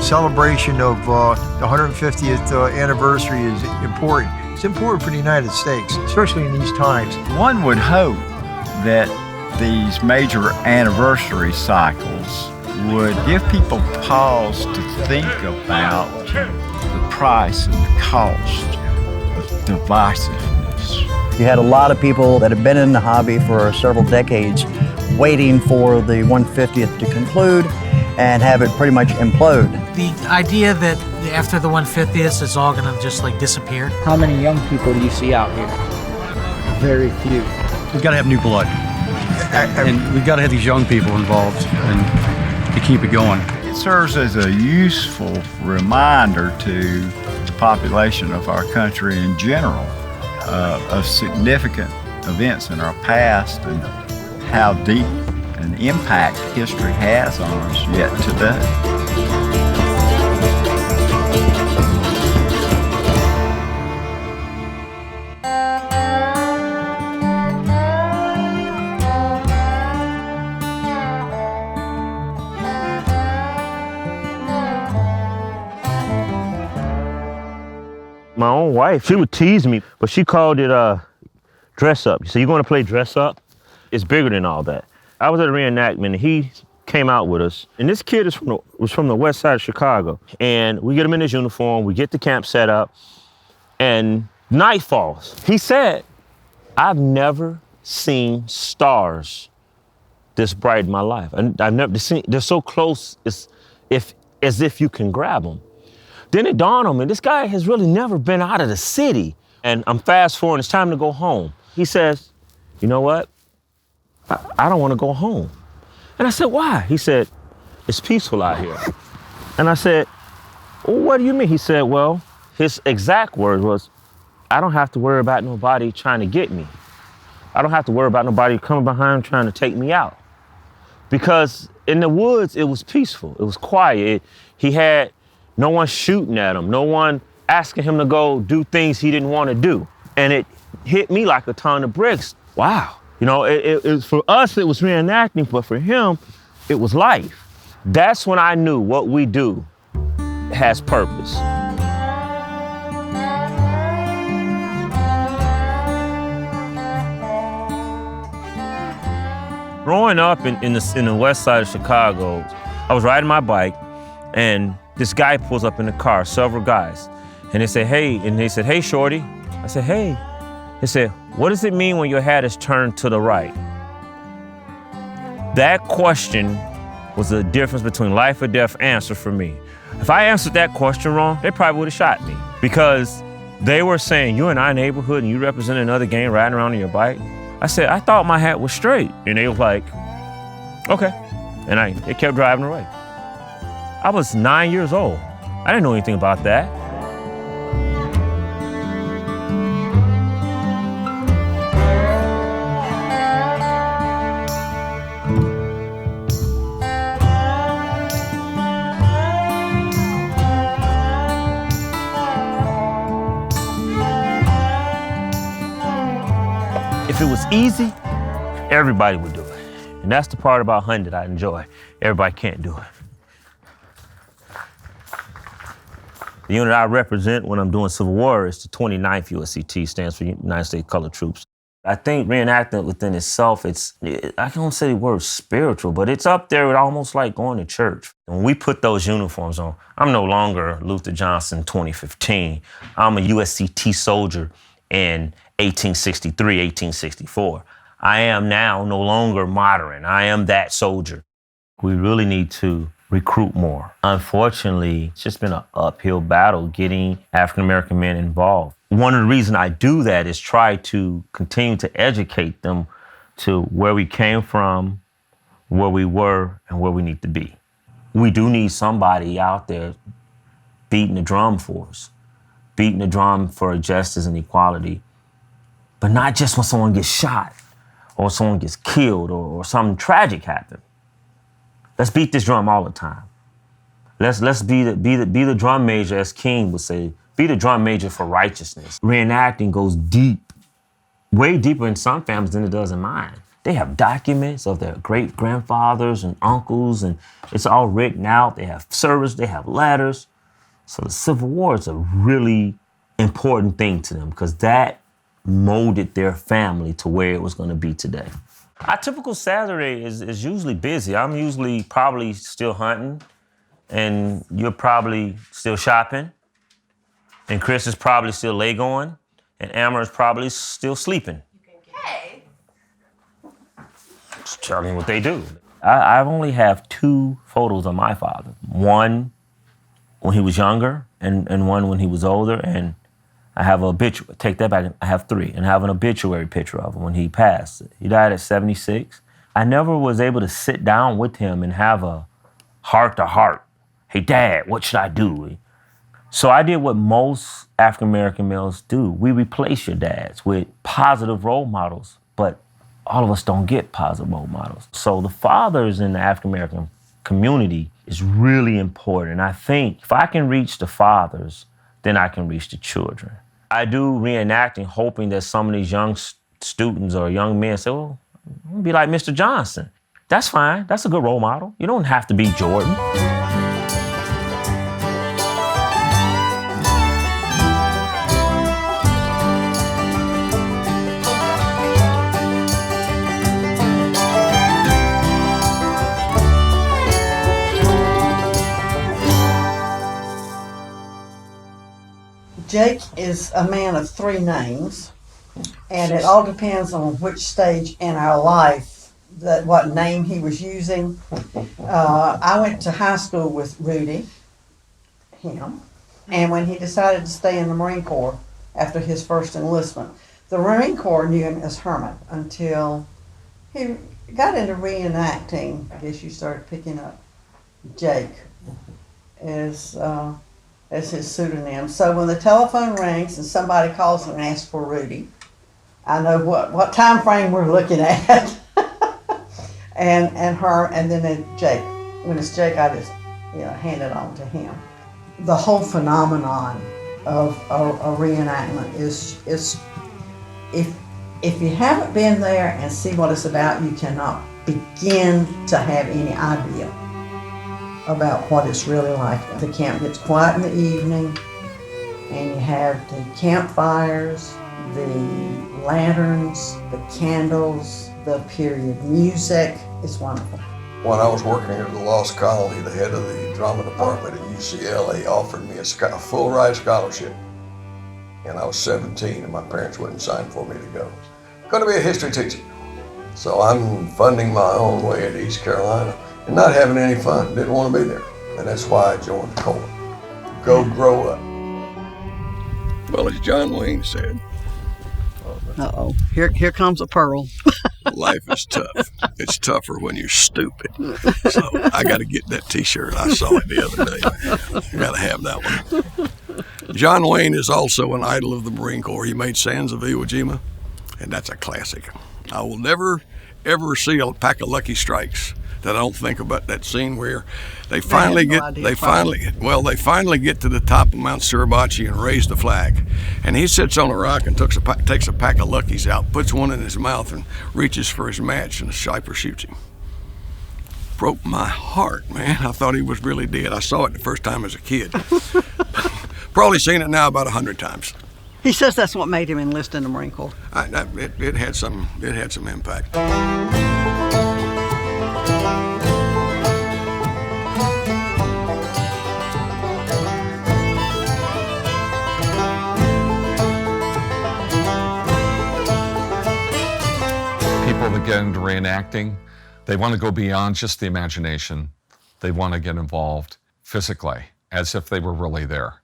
celebration of the 150th anniversary is important. It's important for the United States, especially in these times. One would hope that these major anniversary cycles would give people pause to think about the price and the cost of divisiveness. You had a lot of people that have been in the hobby for several decades waiting for the 150th to conclude and have it pretty much implode. The idea that after the 150th it's all gonna just like disappear. How many young people do you see out here? Very few. We've got to have new blood. And we've got to have these young people involved and to keep it going. It serves as a useful reminder to the population of our country in general of significant events in our past and how deep an impact history has on us yet today. My own wife, she would tease me, but she called it dress up. So you're going to play dress up? It's bigger than all that. I was at a reenactment and he came out with us. And this kid was from the west side of Chicago. And we get him in his uniform, we get the camp set up, and night falls. He said, I've never seen stars this bright in my life. And I've never seen, they're so close, as if you can grab them. Then it dawned on me, this guy has really never been out of the city. And I'm fast forwarding, it's time to go home. He says, you know what? I don't want to go home. And I said, why? He said, it's peaceful out here. And I said, well, what do you mean? He said, well, his exact word was, I don't have to worry about nobody trying to get me. I don't have to worry about nobody coming behind trying to take me out. Because in the woods, it was peaceful. It was quiet. He had no one shooting at him, no one asking him to go do things he didn't want to do. And it hit me like a ton of bricks. Wow. You know, it for us, it was reenacting, but for him, it was life. That's when I knew what we do has purpose. Growing up in the west side of Chicago, I was riding my bike and this guy pulls up in the car, several guys, and they say, hey, and they said, hey, shorty. I said, hey. They said, what does it mean when your hat is turned to the right? That question was the difference between life or death answer for me. If I answered that question wrong, they probably would have shot me because they were saying, you're in our neighborhood and you represent another gang riding around on your bike. I said, I thought my hat was straight. And they were like, okay. And they kept driving away. I was 9 years old. I didn't know anything about that. If it was easy, everybody would do it. And that's the part about hunting that I enjoy. Everybody can't do it. The unit I represent when I'm doing Civil War is the 29th USCT, stands for United States Colored Troops. I think reenacting within itself, I don't say the word spiritual, but it's up there with almost like going to church. When we put those uniforms on, I'm no longer Luther Johnson 2015. I'm a USCT soldier in 1863, 1864. I am now no longer modern. I am that soldier. We really need to recruit more. Unfortunately, it's just been an uphill battle getting African-American men involved. One of the reasons I do that is try to continue to educate them to where we came from, where we were, and where we need to be. We do need somebody out there beating the drum for us, beating the drum for justice and equality, but not just when someone gets shot or someone gets killed or something tragic happens. Let's beat this drum all the time. Let's be the drum major, as King would say, be the drum major for righteousness. Reenacting goes deep, way deeper in some families than it does in mine. They have documents of their great-grandfathers and uncles, and it's all written out. They have service, they have letters. So the Civil War is a really important thing to them because that molded their family to where it was going to be today. Our typical Saturday is usually busy. I'm usually probably still hunting, and you're probably still shopping, and Chris is probably still Legoing, and Amber is probably still sleeping. Hey. Just telling you what they do. I only have 2 photos of my father. One when he was younger, and one when he was older, and I have an obituary. Take that back. I have 3, and I have an obituary picture of him when he passed. He died at 76. I never was able to sit down with him and have a heart-to-heart. Hey, Dad, what should I do? So I did what most African-American males do. We replace your dads with positive role models, but all of us don't get positive role models. So the fathers in the African-American community is really important. And I think if I can reach the fathers, then I can reach the children. I do reenacting, hoping that some of these young students or young men say, well, I'm gonna be like Mr. Johnson. That's fine. That's a good role model. You don't have to be Jordan. Jake is a man of 3 names, and it all depends on which stage in our life, what name he was using. I went to high school with Rudy, him, and when he decided to stay in the Marine Corps after his first enlistment, the Marine Corps knew him as Herman until he got into reenacting. I guess you started picking up Jake as his pseudonym. So when the telephone rings and somebody calls and asks for Rudy, I know what time frame we're looking at. and then Jake. When it's Jake, I just hand it on to him. The whole phenomenon of a reenactment is if you haven't been there and see what it's about, you cannot begin to have any idea about what it's really like. The camp gets quiet in the evening, and you have the campfires, the lanterns, the candles, the period music. It's wonderful. When I was working at the Lost Colony, the head of the drama department at UCLA offered me a full ride scholarship. And I was 17 and my parents wouldn't sign for me to go. Going to be a history teacher. So I'm funding my own way into East Carolina and not having any fun. Didn't want to be there. And that's why I joined the Corps. Go grow up. Well, as John Wayne said, Uh-oh, here comes a pearl. life is tough. It's tougher when you're stupid. So I got to get that T-shirt. I saw it the other day. I got to have that one. John Wayne is also an idol of the Marine Corps. He made Sands of Iwo Jima, and that's a classic. I will never, ever see a pack of Lucky Strikes that I don't think about that scene where they finally get to the top of Mount Suribachi and raise the flag. And he sits on a rock and takes a pack of Luckies out, puts one in his mouth and reaches for his match, and the sniper shoots him. Broke my heart, man. I thought he was really dead. I saw it the first time as a kid. Probably seen it now about 100 times. He says that's what made him enlist in the Marine Corps. It had some impact. People that get into reenacting, they want to go beyond just the imagination. They want to get involved physically, as if they were really there.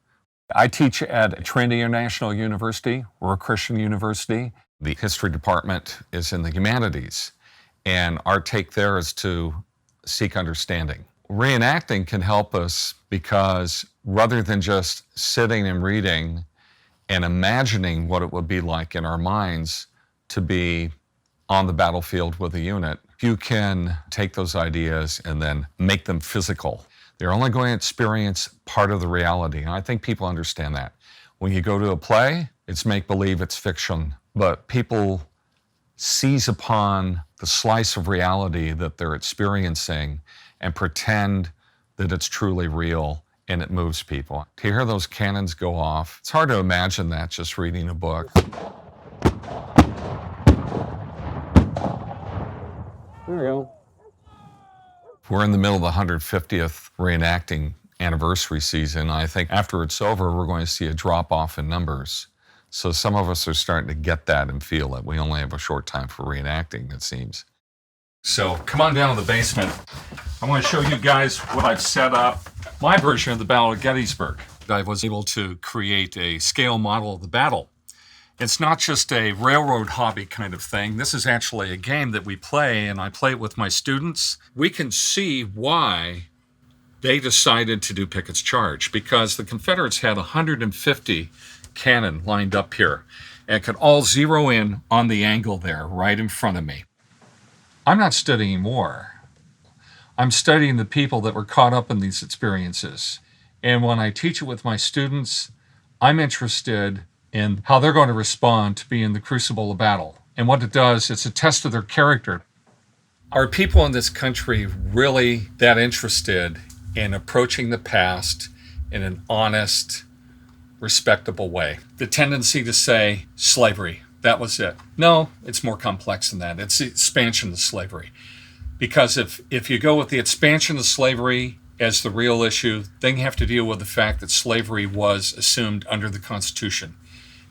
I teach at Trinity International University. We're a Christian university. The history department is in the humanities, and our take there is to seek understanding. Reenacting can help us because rather than just sitting and reading and imagining what it would be like in our minds to be on the battlefield with a unit, you can take those ideas and then make them physical. They're only going to experience part of the reality, and I think people understand that. When you go to a play, it's make-believe, it's fiction, but people seize upon the slice of reality that they're experiencing and pretend that it's truly real and it moves people. To hear those cannons go off, it's hard to imagine that just reading a book. There we go. We're in the middle of the 150th reenacting anniversary season. I think after it's over, we're going to see a drop-off in numbers. So some of us are starting to get that and feel it. We only have a short time for reenacting, it seems. So come on down to the basement. I want to show you guys what I've set up. My version of the Battle of Gettysburg. I was able to create a scale model of the battle. It's not just a railroad hobby kind of thing. This is actually a game that we play, and I play it with my students. We can see why they decided to do Pickett's Charge, because the Confederates had 150 cannon lined up here and could all zero in on the angle there right in front of me. I'm not studying war. I'm studying the people that were caught up in these experiences. And when I teach it with my students, I'm interested in how they're going to respond to being in the crucible of battle. And what it does, it's a test of their character. Are people in this country really that interested in approaching the past in an honest, respectable way? The tendency to say slavery, that was it. No, it's more complex than that. It's the expansion of slavery. Because if you go with the expansion of slavery as the real issue, then you have to deal with the fact that slavery was assumed under the Constitution.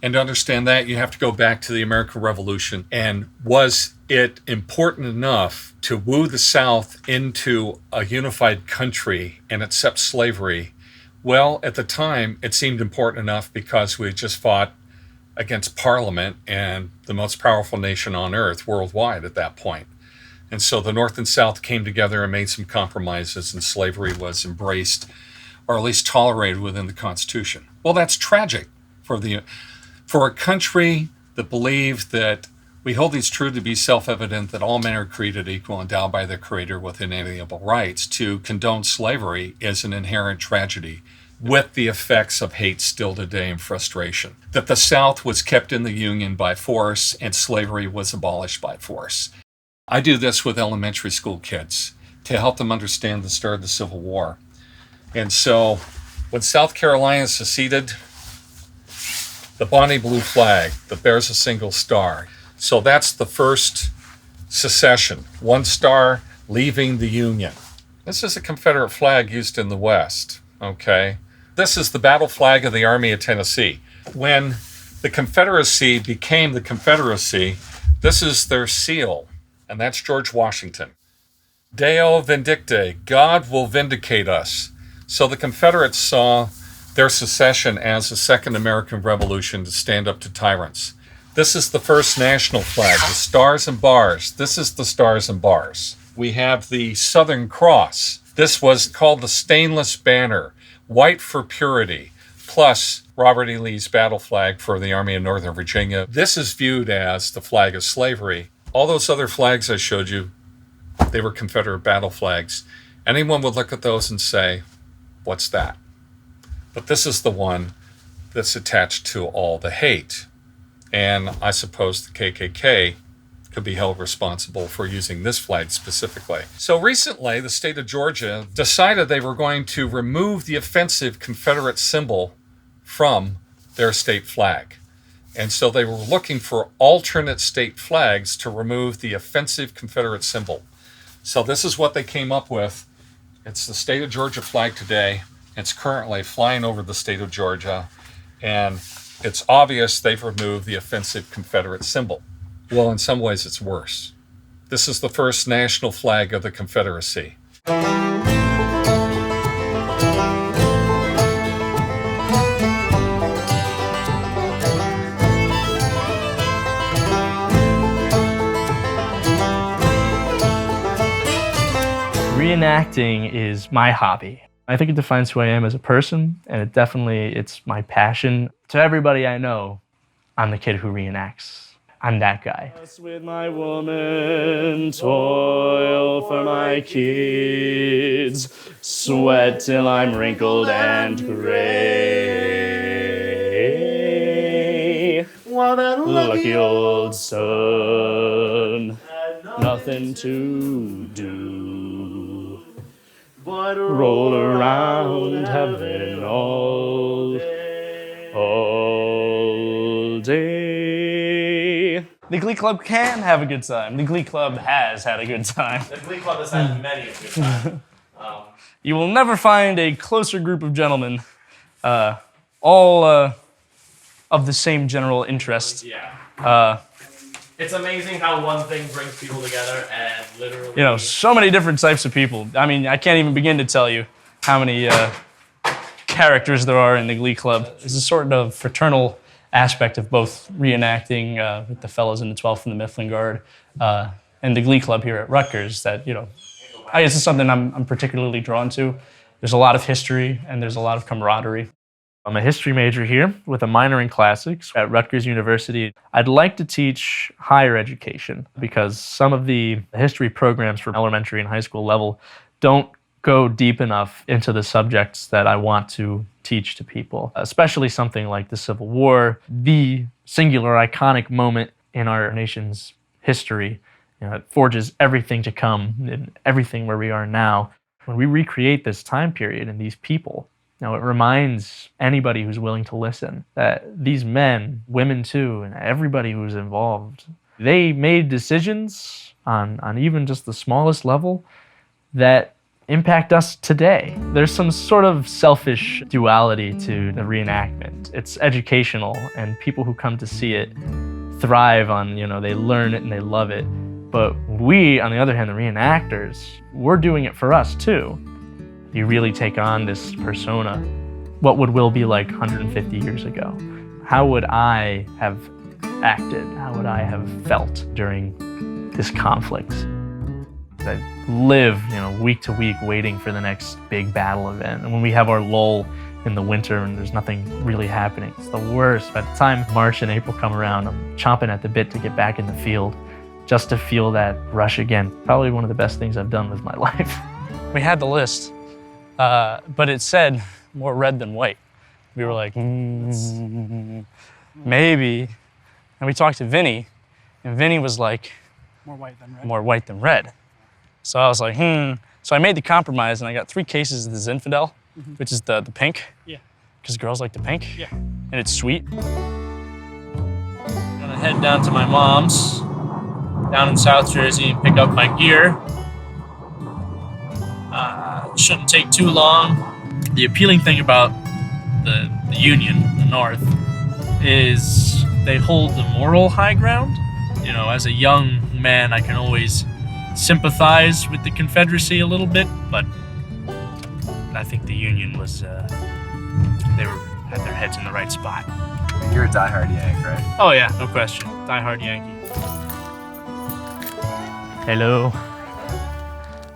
And to understand that, you have to go back to the American Revolution. And was it important enough to woo the South into a unified country and accept slavery? Well, at the time, it seemed important enough because we had just fought against Parliament and the most powerful nation on earth worldwide at that point. And so the North and South came together and made some compromises, and slavery was embraced, or at least tolerated within the Constitution. Well, that's tragic for a country that believed that we hold these truths to be self-evident, that all men are created equal, endowed by their Creator with inalienable rights. To condone slavery is an inherent tragedy, with the effects of hate still today and frustration. That the South was kept in the Union by force and slavery was abolished by force. I do this with elementary school kids to help them understand the start of the Civil War. And so when South Carolina seceded, the bonnie blue flag that bears a single star. So that's the first secession, one star leaving the Union. This is a Confederate flag used in the West, okay? This is the battle flag of the Army of Tennessee. When the Confederacy became the Confederacy, this is their seal, and that's George Washington. Deo vindicte, God will vindicate us. So the Confederates saw their secession as a second American Revolution to stand up to tyrants. This is the first national flag, the Stars and Bars. This is the Stars and Bars. We have the Southern Cross. This was called the Stainless Banner, white for purity, plus Robert E. Lee's battle flag for the Army of Northern Virginia. This is viewed as the flag of slavery. All those other flags I showed you, they were Confederate battle flags. Anyone would look at those and say, what's that? But this is the one that's attached to all the hate. And I suppose the KKK could be held responsible for using this flag specifically. So recently, the state of Georgia decided they were going to remove the offensive Confederate symbol from their state flag. And so they were looking for alternate state flags to remove the offensive Confederate symbol. So this is what they came up with. It's the state of Georgia flag today. It's currently flying over the state of Georgia, and it's obvious they've removed the offensive Confederate symbol. Well, in some ways, it's worse. This is the first national flag of the Confederacy. Reenacting is my hobby. I think it defines who I am as a person, and it's my passion. To everybody I know, I'm the kid who reenacts. I'm that guy. With my woman, toil for my kids, sweat till I'm wrinkled and gray. While that lucky old son nothing to do but roll around heaven all day. The Glee Club can have a good time. The Glee Club has had a good time. The Glee Club has had many a good time. You will never find a closer group of gentlemen, all of the same general interest. Yeah. It's amazing how one thing brings people together and literally... You know, so many different types of people. I mean, I can't even begin to tell you how many characters there are in the Glee Club. There's a sort of fraternal aspect of both reenacting with the fellows in the 12th and the Mifflin Guard and the Glee Club here at Rutgers that, you know, I guess it's something I'm particularly drawn to. There's a lot of history and there's a lot of camaraderie. I'm a history major here with a minor in classics at Rutgers University. I'd like to teach higher education because some of the history programs for elementary and high school level don't go deep enough into the subjects that I want to teach to people, especially something like the Civil War, the singular iconic moment in our nation's history. You know, it forges everything to come and everything where we are now. When we recreate this time period and these people, now, it reminds anybody who's willing to listen that these men, women too, and everybody who's involved, they made decisions on even just the smallest level that impact us today. There's some sort of selfish duality to the reenactment. It's educational, and people who come to see it thrive on, you know, they learn it and they love it. But we, on the other hand, the reenactors, we're doing it for us too. You really take on this persona. What would Will be like 150 years ago? How would I have acted? How would I have felt during this conflict? I live, you know, week to week waiting for the next big battle event. And when we have our lull in the winter and there's nothing really happening, it's the worst. By the time March and April come around, I'm chomping at the bit to get back in the field just to feel that rush again. Probably one of the best things I've done with my life. We had the list. But it said more red than white. We were like, maybe. And we talked to Vinny, and Vinny was like, more white than red. More white than red. So I was like, So I made the compromise, and I got 3 cases of the Zinfandel, which is the pink. Yeah. Because girls like the pink. Yeah. And it's sweet. I'm gonna head down to my mom's, down in South Jersey, and pick up my gear. Shouldn't take too long. The appealing thing about the Union, the North, is they hold the moral high ground. You know, as a young man, I can always sympathize with the Confederacy a little bit, but I think the Union was, they had their heads in the right spot. You're a diehard Yank, right? Oh yeah, no question. Diehard Yankee. Hello.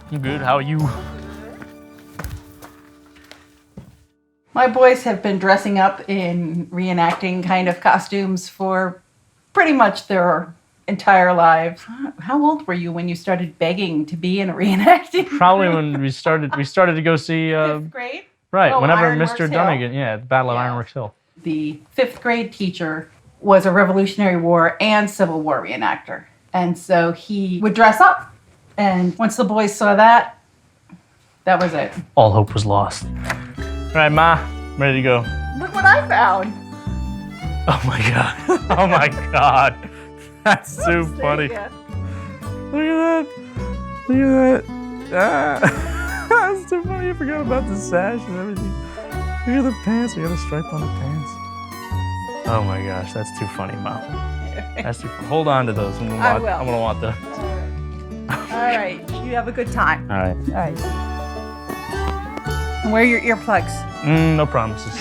I'm good, how are you? My boys have been dressing up in reenacting kind of costumes for pretty much their entire lives. How old were you when you started begging to be in a reenacting? Probably when we started to go see... 5th grade? Right, Oh, whenever Ironworks Mr. Hill. Dunnigan, the Battle of Ironworks Hill. The 5th grade teacher was a Revolutionary War and Civil War reenactor. And so he would dress up. And once the boys saw that, that was it. All hope was lost. All right, Ma, I'm ready to go. Look what I found. Oh my God. Oh my God. That's too funny. Look at that. Look at that. That's too funny. I forgot about the sash and everything. Look at the pants. We got a stripe on the pants. Oh my gosh, that's too funny, Mom. That's too funny. Hold on to those. I'm gonna want those. All right, you have a good time. All right. All right. And wear your earplugs. No promises.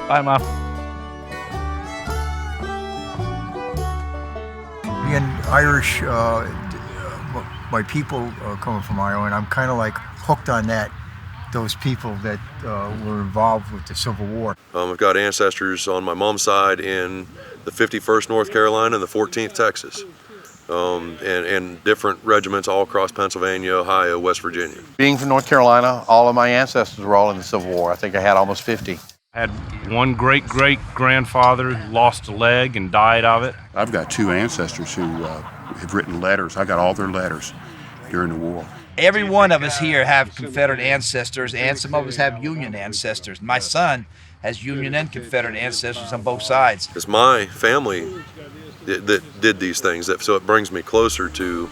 Bye, Mom. Being Irish, my people coming from Ireland, I'm kind of like hooked on those people that were involved with the Civil War. I've got ancestors on my mom's side in the 51st North Carolina and the 14th Texas. And different regiments all across Pennsylvania, Ohio, West Virginia. Being from North Carolina, all of my ancestors were all in the Civil War. I think I had almost 50. I had one great-great-grandfather who lost a leg and died of it. I've got 2 ancestors who have written letters. I got all their letters during the war. Every one of us here have Confederate ancestors, and some of us have Union ancestors. My son has Union and Confederate ancestors on both sides. It's my family that did these things, so it brings me closer to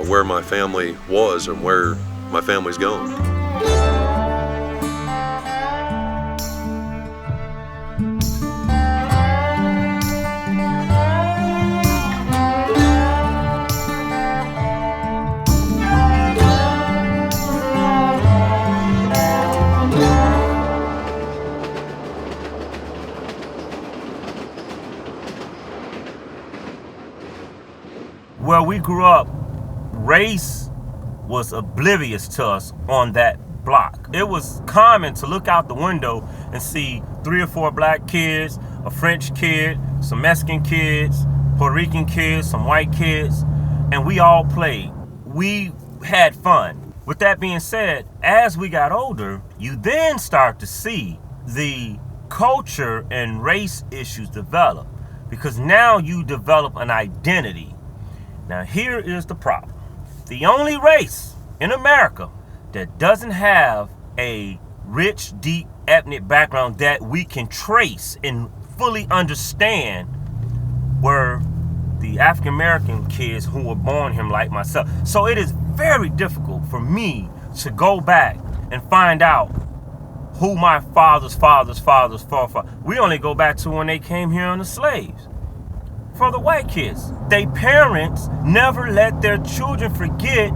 where my family was and where my family's going. Where we grew up, race was oblivious to us on that block. It was common to look out the window and see 3 or 4 black kids, a French kid, some Mexican kids, Puerto Rican kids, some white kids, and we all played. We had fun. With that being said, as we got older, you then start to see the culture and race issues develop, because now you develop an identity. Now here is the problem. The only race in America that doesn't have a rich, deep ethnic background that we can trace and fully understand were the African American kids who were born here like myself. So it is very difficult for me to go back and find out who my father's forefathers. We only go back to when they came here on the slaves. For the white kids, their parents never let their children forget,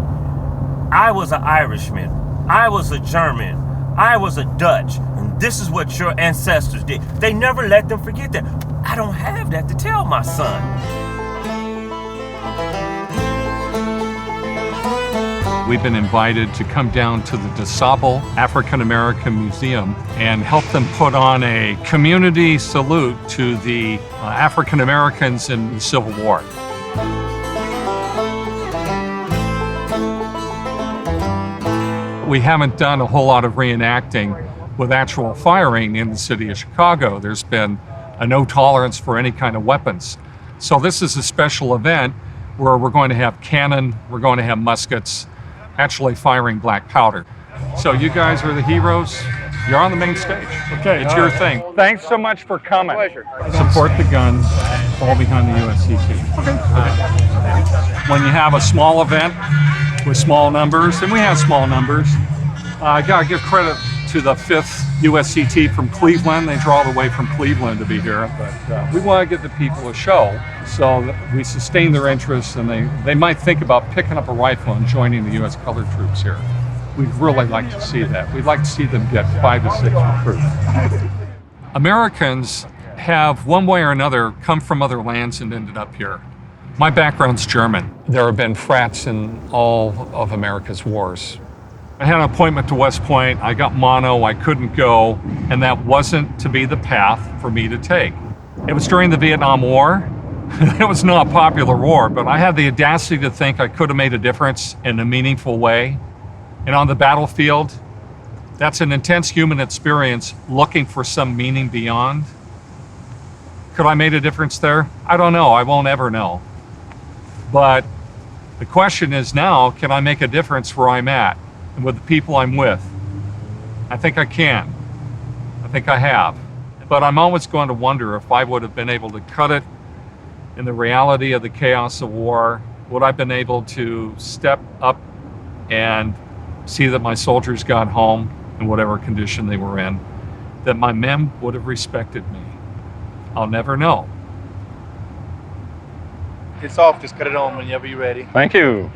I was an Irishman, I was a German, I was a Dutch, and this is what your ancestors did. They never let them forget that. I don't have that to tell my son. We've been invited to come down to the DeSable African American Museum and help them put on a community salute to the African Americans in the Civil War. We haven't done a whole lot of reenacting with actual firing in the city of Chicago. There's been a no tolerance for any kind of weapons. So this is a special event where we're going to have cannon, we're going to have muskets, actually firing black powder. So you guys are the heroes. You're on the main stage. Okay, it's your thing. Thanks so much for coming. Pleasure. Support the guns, fall behind the USCT. Okay. When you have a small event with small numbers, and we have small numbers, I gotta give credit to the 5th USCT from Cleveland. They draw the way from Cleveland to be here, but we want to give the people a show so that we sustain their interest, and they might think about picking up a rifle and joining the U.S. colored troops here. We'd really like to see that. We'd like to see them get 5 to 6 recruits. Americans have, one way or another, come from other lands and ended up here. My background's German. There have been frats in all of America's wars. I had an appointment to West Point, I got mono, I couldn't go, and that wasn't to be the path for me to take. It was during the Vietnam War. It was not a popular war, but I had the audacity to think I could have made a difference in a meaningful way. And on the battlefield, that's an intense human experience looking for some meaning beyond. Could I make a difference there? I don't know, I won't ever know. But the question is now, can I make a difference where I'm at and with the people I'm with? I think I can. I think I have. But I'm always going to wonder if I would have been able to cut it in the reality of the chaos of war. Would I have been able to step up and see that my soldiers got home in whatever condition they were in, that my men would have respected me? I'll never know. It's off, just cut it on whenever you're ready. Thank you.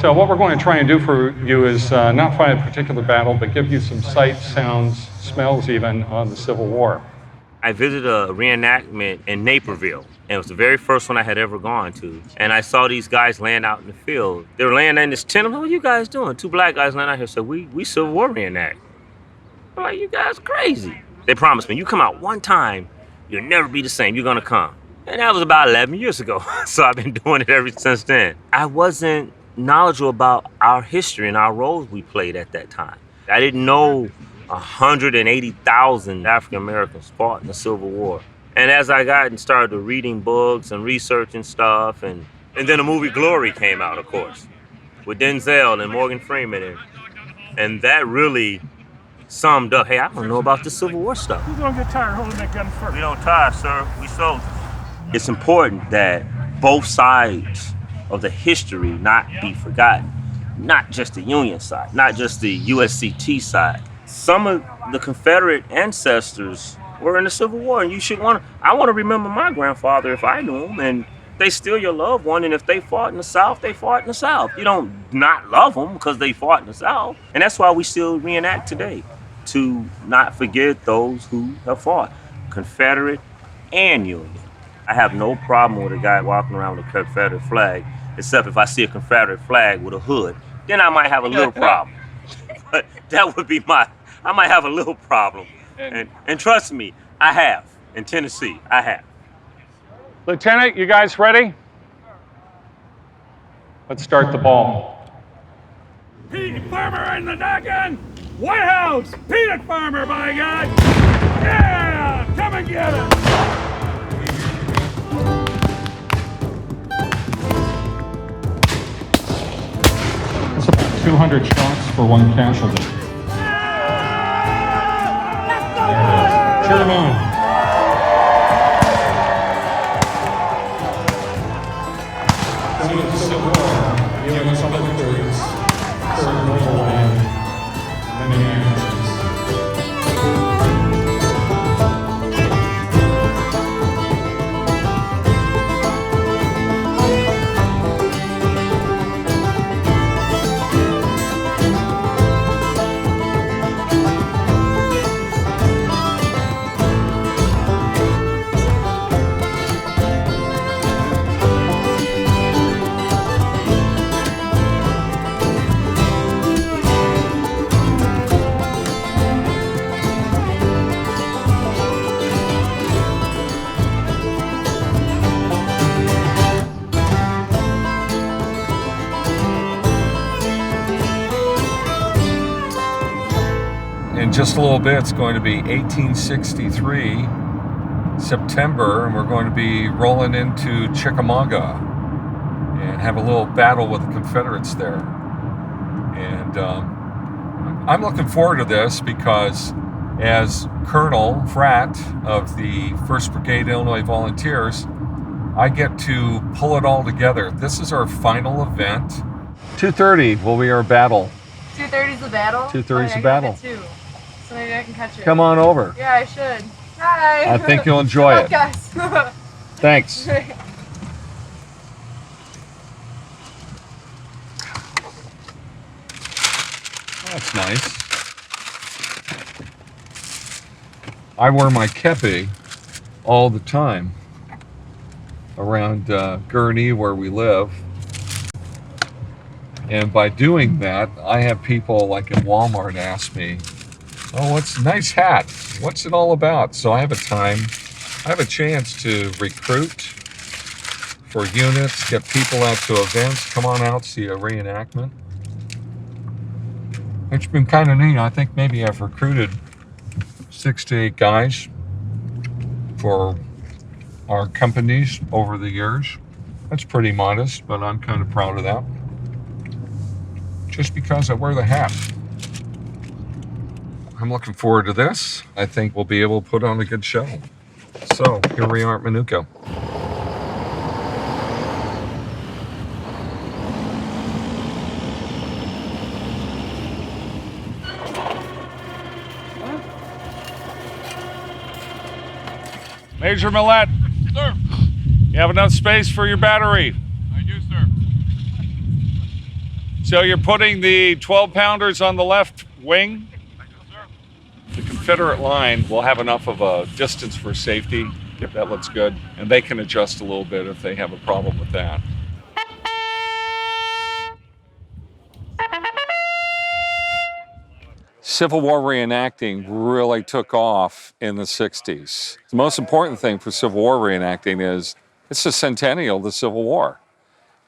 So what we're going to try and do for you is not fight a particular battle, but give you some sights, sounds, smells even on the Civil War. I visited a reenactment in Naperville, and it was the very first one I had ever gone to. And I saw these guys laying out in the field. They were laying in this tent. I'm like, what are you guys doing? 2 black guys laying out here said, we Civil War reenact. I'm like, you guys crazy. They promised me, you come out one time, you'll never be the same, you're gonna come. And that was about 11 years ago. So I've been doing it ever since then. I wasn't knowledgeable about our history and our roles we played at that time. I didn't know 180,000 African Americans fought in the Civil War. And as I got and started reading books and researching stuff and And then the movie Glory came out, of course, with Denzel and Morgan Freeman. And that really summed up, hey, I don't know about the Civil War stuff. Who's gonna get tired holding that gun first? We don't tire, sir. We soldiers. It's important that both sides of the history not be forgotten. Not just the Union side, not just the USCT side. Some of the Confederate ancestors were in the Civil War, and I want to remember my grandfather if I knew him, and they still your loved one, and if they fought in the South, they fought in the South. You don't not love them because they fought in the South. And that's why we still reenact today, to not forget those who have fought, Confederate and Union. I have no problem with a guy walking around with a Confederate flag, except if I see a Confederate flag with a hood, then I might have a little problem. But that would be I might have a little problem. And trust me, I have. In Tennessee, I have. Lieutenant, you guys ready? Let's start the ball. Peanut farmer in the noggin! White House! Peanut farmer, by God! Yeah! Come and get it! 200 shots for one casualty. Cheer them on. Going into Civil War, the U.S. militaries served noble and many actions. In just a little bit, it's going to be 1863, September, and we're going to be rolling into Chickamauga and have a little battle with the Confederates there. And I'm looking forward to this because as Colonel Fratt of the 1st Brigade Illinois Volunteers, I get to pull it all together. This is our final event. 2:30 will be our battle. 2:30 is the battle? 2:30 is the battle. So maybe I can catch it. Come on over. Yeah, I should. Hi. I think you'll enjoy it. Guys. Thanks. That's nice. I wear my kepi all the time around Gurnee where we live. And by doing that, I have people like in Walmart ask me, oh, what's a nice hat? What's it all about? So I have a chance to recruit for units, get people out to events, come on out, see a reenactment. It's been kind of neat. I think maybe I've recruited 6 to 8 guys for our companies over the years. That's pretty modest, but I'm kind of proud of that. Just because I wear the hat. I'm looking forward to this. I think we'll be able to put on a good show. So, here we are at Minooka. Major Millette. Sir. You have enough space for your battery? I do, sir. So you're putting the 12-pounders on the left wing? The Confederate line will have enough of a distance for safety, if that looks good, and they can adjust a little bit if they have a problem with that. Civil War reenacting really took off in the 60s. The most important thing for Civil War reenacting is it's the centennial of the Civil War.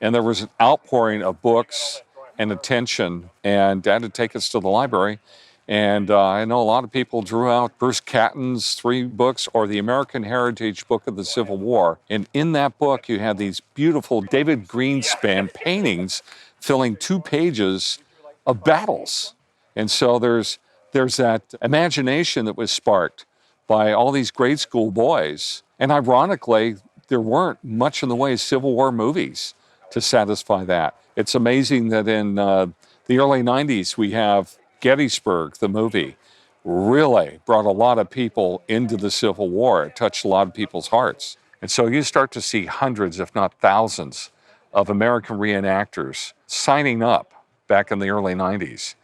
And there was an outpouring of books and attention, and Dad would take us to the library And I know a lot of people drew out Bruce Catton's 3 books or the American Heritage Book of the Civil War. And in that book, you had these beautiful David Greenspan paintings filling 2 pages of battles. And so there's that imagination that was sparked by all these grade school boys. And ironically, there weren't much in the way of Civil War movies to satisfy that. It's amazing that in the early 90s, we have Gettysburg, the movie, really brought a lot of people into the Civil War. It touched a lot of people's hearts. And so you start to see hundreds, if not thousands, of American reenactors signing up back in the early 90s.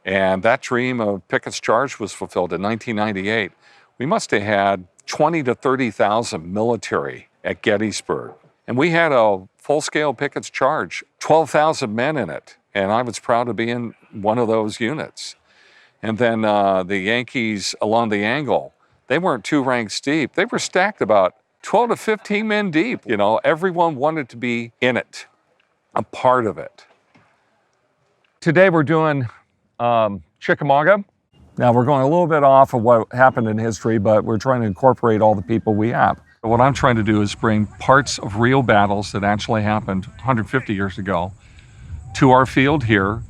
And that dream of Pickett's Charge was fulfilled in 1998. We must have had 20 to 30,000 military at Gettysburg. And we had a full-scale Pickett's Charge, 12,000 men in it. And I was proud to be in one of those units. And then the Yankees along the angle, they weren't 2 ranks deep. They were stacked about 12 to 15 men deep. You know, everyone wanted to be in it, a part of it. Today we're doing Chickamauga. Now we're going a little bit off of what happened in history, but we're trying to incorporate all the people we have. What I'm trying to do is bring parts of real battles that actually happened 150 years ago to our field here.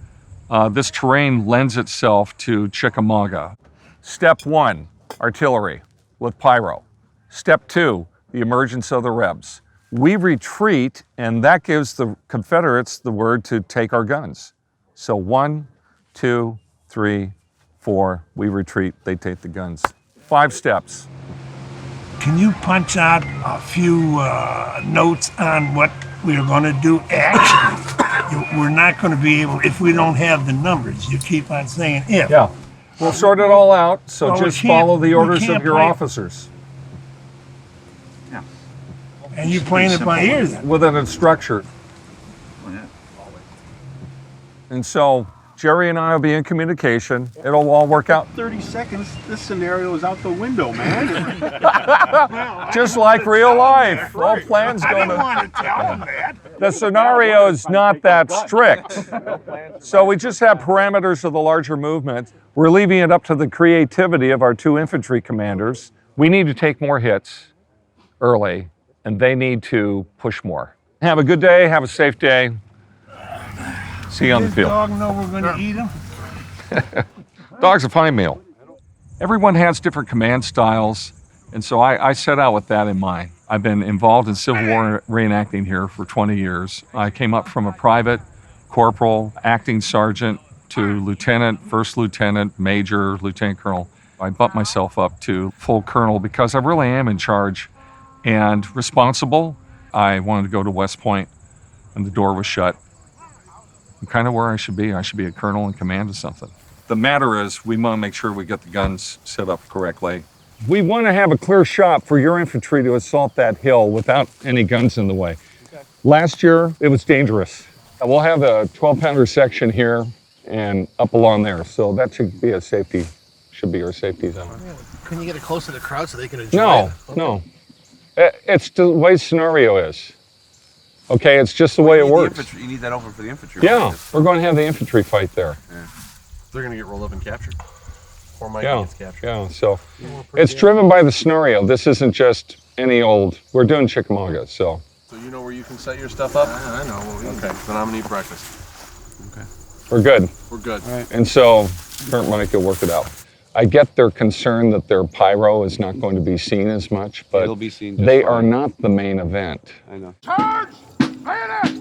This terrain lends itself to Chickamauga. Step 1, artillery with pyro. Step 2, the emergence of the Rebs. We retreat, and that gives the Confederates the word to take our guns. So 1, 2, 3, 4, we retreat, they take the guns. 5 steps. Can you punch out a few notes on what we're going to do actually? We're not going to be able, if we don't have the numbers. You keep on saying if. Yeah, we'll sort it all out, so Well, just follow the orders of your play- officers. Yeah. And you're playing it by ear then? With a structure. And so Jerry and I will be in communication. It'll all work out. 30 seconds, this scenario is out the window, man. Just like real life. All plans I go didn't to... want to tell them that. The scenario is not that strict. So we just have parameters of the larger movement. We're leaving it up to the creativity of our 2 infantry commanders. We need to take more hits early, and they need to push more. Have a good day. Have a safe day. See you on the Does field. dog know we're going to eat him? Dog's a fine meal. Everyone has different command styles, and so I set out with that in mind. I've been involved in Civil War reenacting here for 20 years. I came up from a private, corporal, acting sergeant to lieutenant, first lieutenant, major, lieutenant colonel. I bumped myself up to full colonel because I really am in charge and responsible. I wanted to go to West Point, and the door was shut. I'm kind of where I should be. I should be a colonel in command of something. The matter is, we want to make sure we get the guns set up correctly. We want to have a clear shot for your infantry to assault that hill without any guns in the way. Okay. Last year, it was dangerous. We'll have a 12-pounder section here and up along there, so that should be a safety, should be our safety zone. Can you get it close to the crowd so they can enjoy No, it? no. It's the way the scenario is. Okay, it's just the way it works. You need that over for the infantry. Yeah, we're going to have the infantry fight there. Yeah. They're going to get rolled up and captured. Or Mike Yeah, gets captured. yeah. So it's driven by the scenario. This isn't just any old. We're doing Chickamauga, so. So you know where you can set your stuff up? I know. Okay, then I'm going to eat breakfast. Okay. We're good. We're good. All right. And so, Current Mike will work it out. I get their concern that their pyro is not going to be seen as much, but It'll be seen just they fine. are not the main event. I know. Charge! Bayonet!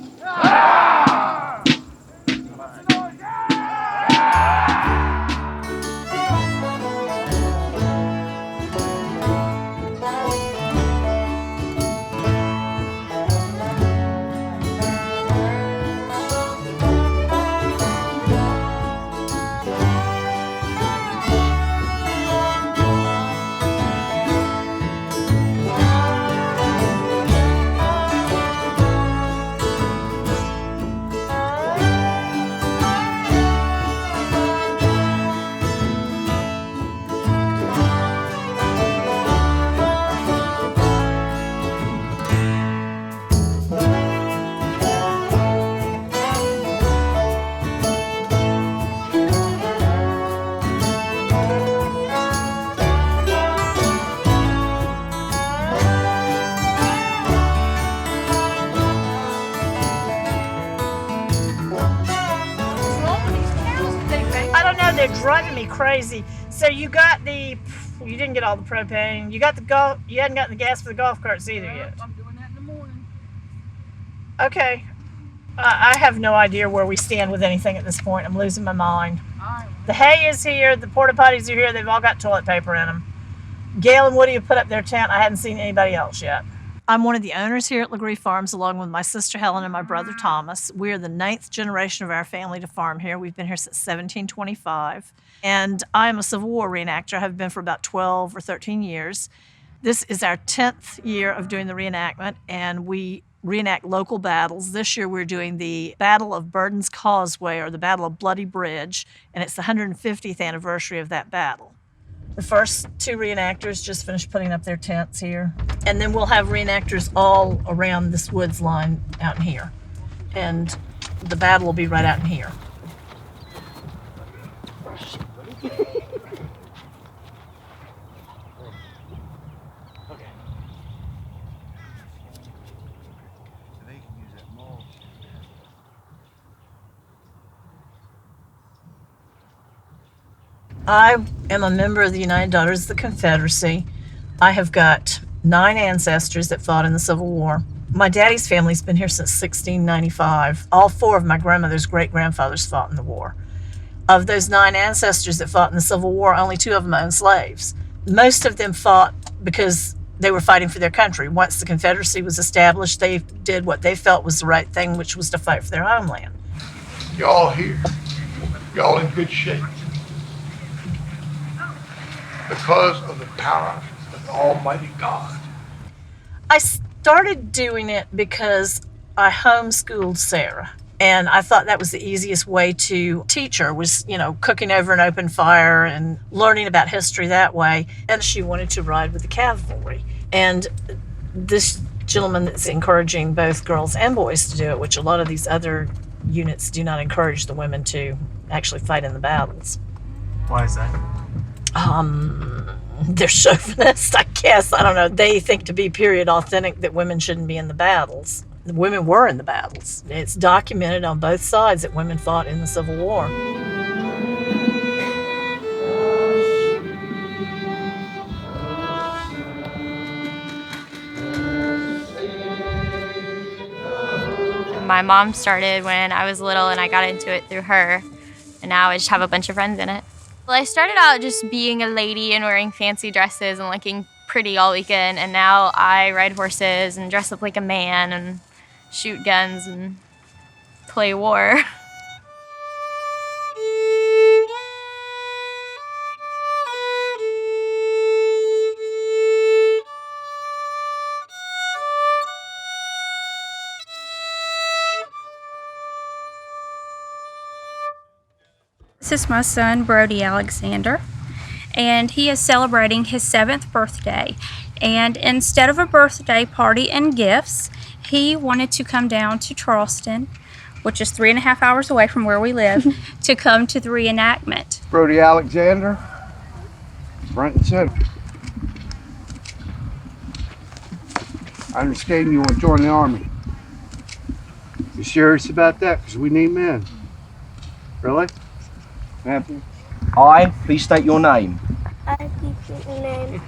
driving me crazy. So you didn't get all the propane. You hadn't gotten the gas for the golf carts either yet. I'm doing that in the morning. Okay. I have no idea where we stand with anything at this point. I'm losing my mind. The hay is here. The porta potties are here. They've all got toilet paper in them. Gail and Woody have put up their tent. I hadn't seen anybody else yet. I'm one of the owners here at LeGree Farms, along with my sister Helen and my brother Thomas. We are the 9th generation of our family to farm here. We've been here since 1725. And I'm a Civil War reenactor. I have been for about 12 or 13 years. This is our 10th year of doing the reenactment, and we reenact local battles. This year we're doing the Battle of Burden's Causeway, or the Battle of Bloody Bridge, and it's the 150th anniversary of that battle. The first 2 reenactors just finished putting up their tents here. And then we'll have reenactors all around this woods line out in here. And the battle will be right out in here. I am a member of the United Daughters of the Confederacy. I have got 9 ancestors that fought in the Civil War. My daddy's family's been here since 1695. All 4 of my grandmother's great-grandfathers fought in the war. Of those 9 ancestors that fought in the Civil War, only 2 of them owned slaves. Most of them fought because they were fighting for their country. Once the Confederacy was established, they did what they felt was the right thing, which was to fight for their homeland. Y'all here. Y'all in good shape. Because of the power of the Almighty God. I started doing it because I homeschooled Sarah, and I thought that was the easiest way to teach her, was, cooking over an open fire and learning about history that way. And she wanted to ride with the cavalry. And this gentleman that's encouraging both girls and boys to do it, which a lot of these other units do not encourage the women to actually fight in the battles. Why is that? They're chauvinist, I guess. I don't know. They think, to be period authentic, that women shouldn't be in the battles. The women were in the battles. It's documented on both sides that women fought in the Civil War. My mom started when I was little, and I got into it through her, and now I just have a bunch of friends in it. Well, I started out just being a lady and wearing fancy dresses and looking pretty all weekend, and now I ride horses and dress up like a man and shoot guns and play war. This is my son, Brody Alexander, and he is celebrating his 7th birthday. And instead of a birthday party and gifts, he wanted to come down to Charleston, which is 3.5 hours away from where we live, to come to the reenactment. Brody Alexander, front and center. I understand you want to join the Army. You serious about that? Because we need men. Really? Happy? I, please state your name. I please state your name.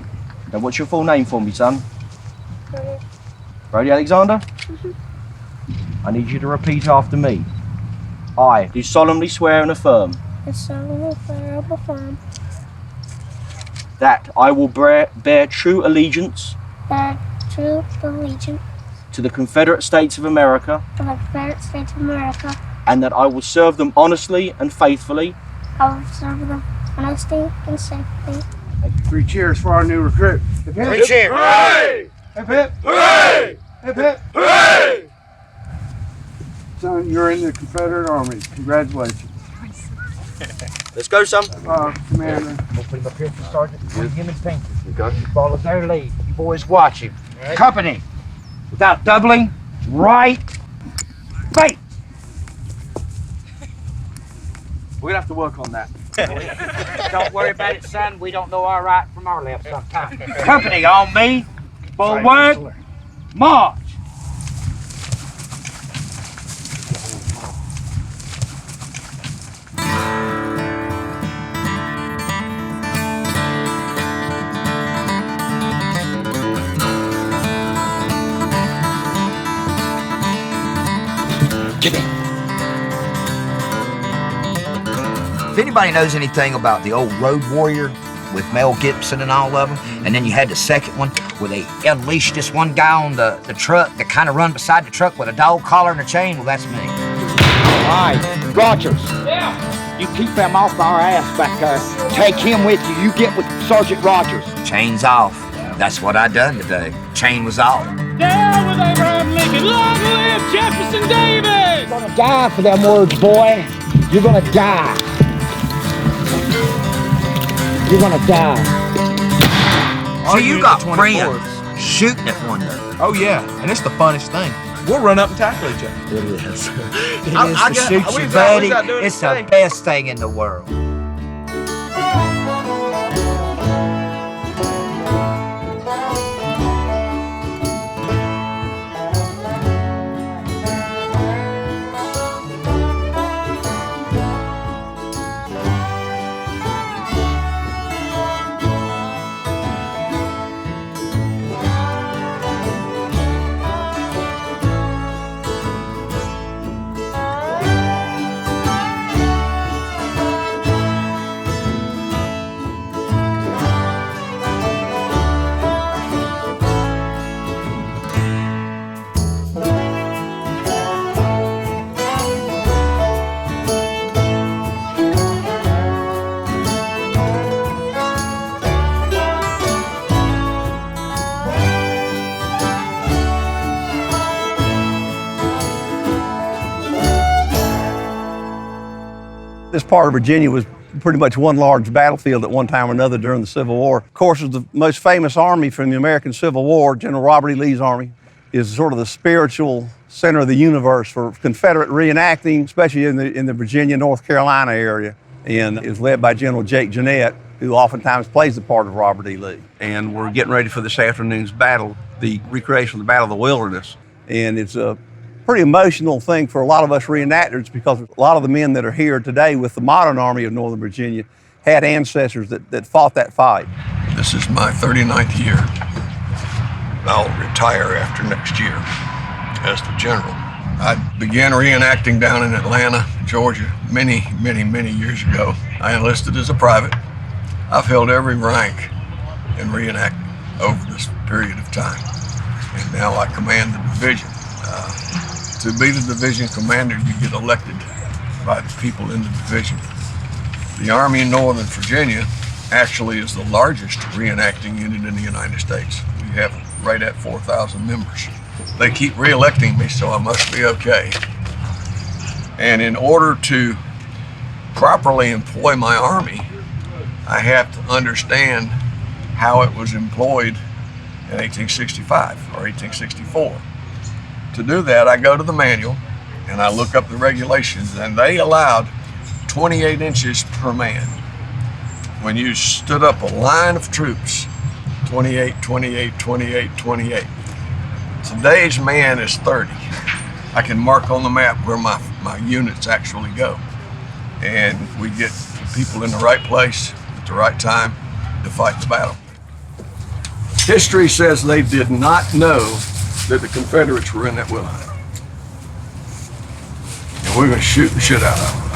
Now, what's your full name for me, son? Brody. Brody Alexander? I need you to repeat after me. I do solemnly swear and affirm I solemnly swear and affirm that I will bear true allegiance to the Confederate States of America, and that I will serve them honestly and faithfully. I will serve them honestly and safely. 3 cheers for our new recruit. Hip, hip. 3 cheers. Hooray! Hip, hip. Hooray! Hip, hip. Hooray! Son, you're in the Confederate Army. Congratulations. Let's go, son. Commander. We'll put him up here for Sergeant. Put him in paint. You got to follow their lead. You boys watch him. Right. Company. Without doubling. Right. Fight. We're gonna have to work on that. Don't worry about it, son. We don't know our right from our left sometimes. Company on me. Forward. March. anybody knows anything about the old Road Warrior with Mel Gibson and all of them, and then you had the second one where they unleashed this one guy on the truck that kind of run beside the truck with a dog collar and a chain, well, that's me. All right, Rogers. Yeah. You keep him off our ass back there. Take him with you. You get with Sergeant Rogers. Chain's off. That's what I done today. Chain was off. Down with Abraham Lincoln. Long live Jefferson Davis! You're gonna die for them words, boy. You're gonna die. You're gonna die. So you got friends shooting at one another. Oh yeah, and it's the funnest thing. We'll run up and tackle each other. It is. It is to shoot your buddy. It's the best thing in the world. This part of Virginia was pretty much one large battlefield at one time or another during the Civil War. Of course, the most famous army from the American Civil War, General Robert E. Lee's army, is sort of the spiritual center of the universe for Confederate reenacting, especially in the Virginia, North Carolina area, and is led by General Jake Jeanette, who oftentimes plays the part of Robert E. Lee. And we're getting ready for this afternoon's battle, the recreation of the Battle of the Wilderness. And it's a pretty emotional thing for a lot of us reenactors because a lot of the men that are here today with the modern Army of Northern Virginia had ancestors that fought that fight. This is my 39th year. I'll retire after next year as the general. I began reenacting down in Atlanta, Georgia, many years ago. I enlisted as a private. I've held every rank in reenacting over this period of time. And now I command the division. To be the division commander, you get elected by the people in the division. The Army in Northern Virginia actually is the largest reenacting unit in the United States. We have right at 4,000 members. They keep re-electing me, so I must be okay. And in order to properly employ my Army, I have to understand how it was employed in 1865 or 1864. To do that, I go to the manual and I look up the regulations, and they allowed 28 inches per man. When you stood up a line of troops, 28, 28, 28, 28. Today's man is 30. I can mark on the map where my units actually go. And we get people in the right place at the right time to fight the battle. History says they did not know that the Confederates were in that wilderness. And we're going to shoot the shit out of them.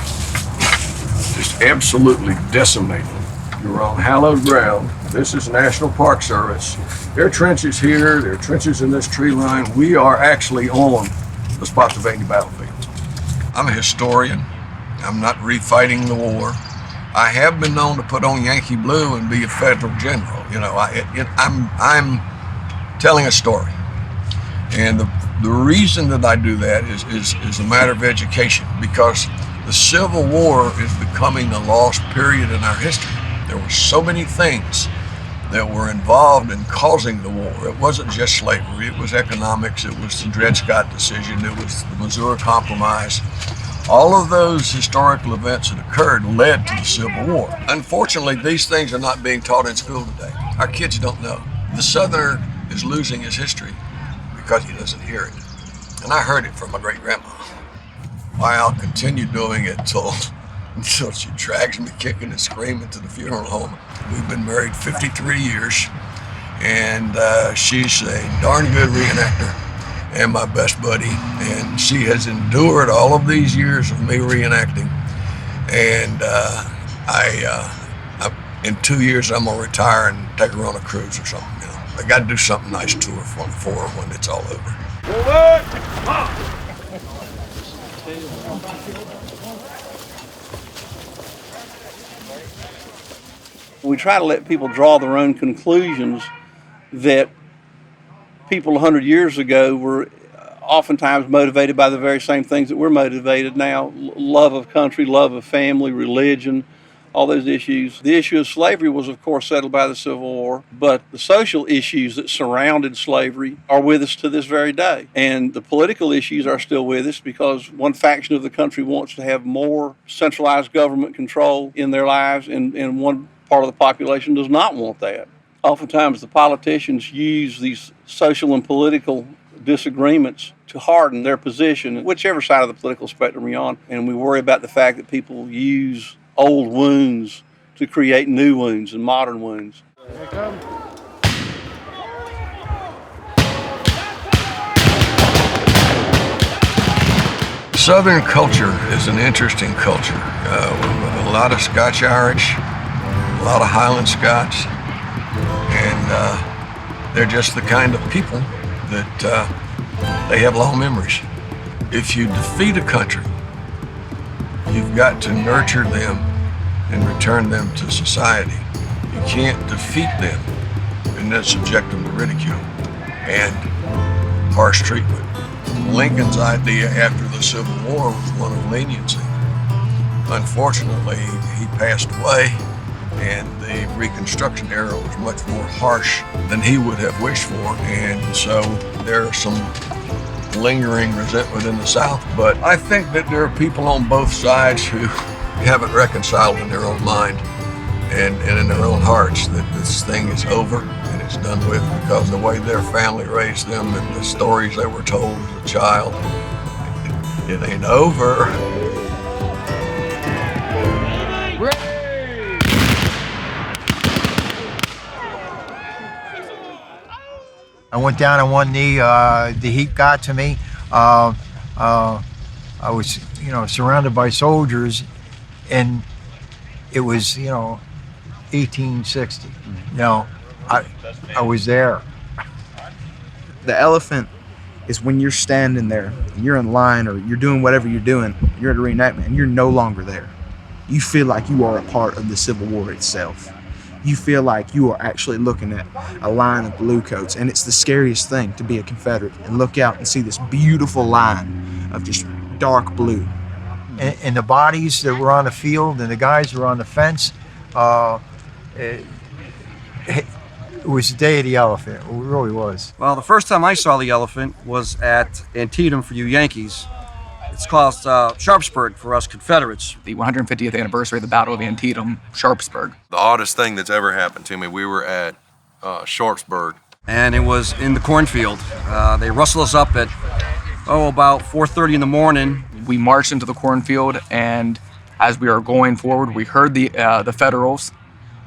Just absolutely decimate them. You're on hallowed ground. This is National Park Service. There are trenches here, there are trenches in this tree line. We are actually on the Spotsylvania battlefield. I'm a historian. I'm not refighting the war. I have been known to put on Yankee blue and be a federal general. You know, I'm telling a story. And the reason that I do that is a matter of education, because the Civil War is becoming a lost period in our history. There were so many things that were involved in causing the war. It wasn't just slavery, it was economics, it was the Dred Scott decision, it was the Missouri Compromise. All of those historical events that occurred led to the Civil War. Unfortunately, these things are not being taught in school today. Our kids don't know. The Southerner is losing his history because he doesn't hear it. And I heard it from my great-grandma. Why I'll continue doing it until she drags me kicking and screaming to the funeral home. We've been married 53 years, and she's a darn good reenactor and my best buddy. And she has endured all of these years of me reenacting. And In 2 years, I'm gonna retire and take her on a cruise or something. You know, I got to do something nice to her for her when it's all over. We try to let people draw their own conclusions that people 100 years ago were oftentimes motivated by the very same things that we're motivated now. Love of country, love of family, religion, all those issues. The issue of slavery was, of course, settled by the Civil War, but the social issues that surrounded slavery are with us to this very day. And the political issues are still with us because one faction of the country wants to have more centralized government control in their lives, and one part of the population does not want that. Oftentimes, the politicians use these social and political disagreements to harden their position, whichever side of the political spectrum you're on, and we worry about the fact that people use old wounds to create new wounds and modern wounds. Southern culture is an interesting culture. A lot of Scotch-Irish, a lot of Highland Scots, and they're just the kind of people that they have long memories. If you defeat a country, you've got to nurture them and return them to society. You can't defeat them and then subject them to ridicule and harsh treatment. Lincoln's idea after the Civil War was one of leniency. Unfortunately, he passed away, and the Reconstruction era was much more harsh than he would have wished for, and so there's some lingering resentment in the South. But I think that there are people on both sides who haven't reconciled in their own mind and in their own hearts that this thing is over and it's done with, because the way their family raised them and the stories they were told as a child, it ain't over. I went down on one knee. The heat got to me. I was, surrounded by soldiers, and it was, 1860. I was there. The elephant is when you're standing there, you're in line, or you're doing whatever you're doing, you're at a reenactment, and you're no longer there. You feel like you are a part of the Civil War itself. You feel like you are actually looking at a line of bluecoats, and it's the scariest thing to be a Confederate and look out and see this beautiful line of just dark blue. And the bodies that were on the field and the guys that were on the fence, it was the day of the elephant. It really was. Well, the first time I saw the elephant was at Antietam for you Yankees. It's called Sharpsburg for us Confederates. The 150th anniversary of the Battle of Antietam, Sharpsburg. The oddest thing that's ever happened to me, we were at Sharpsburg. And it was in the cornfield. They rustled us up at, about 4:30 in the morning. We marched into the cornfield, and as we were going forward, we heard the Federals,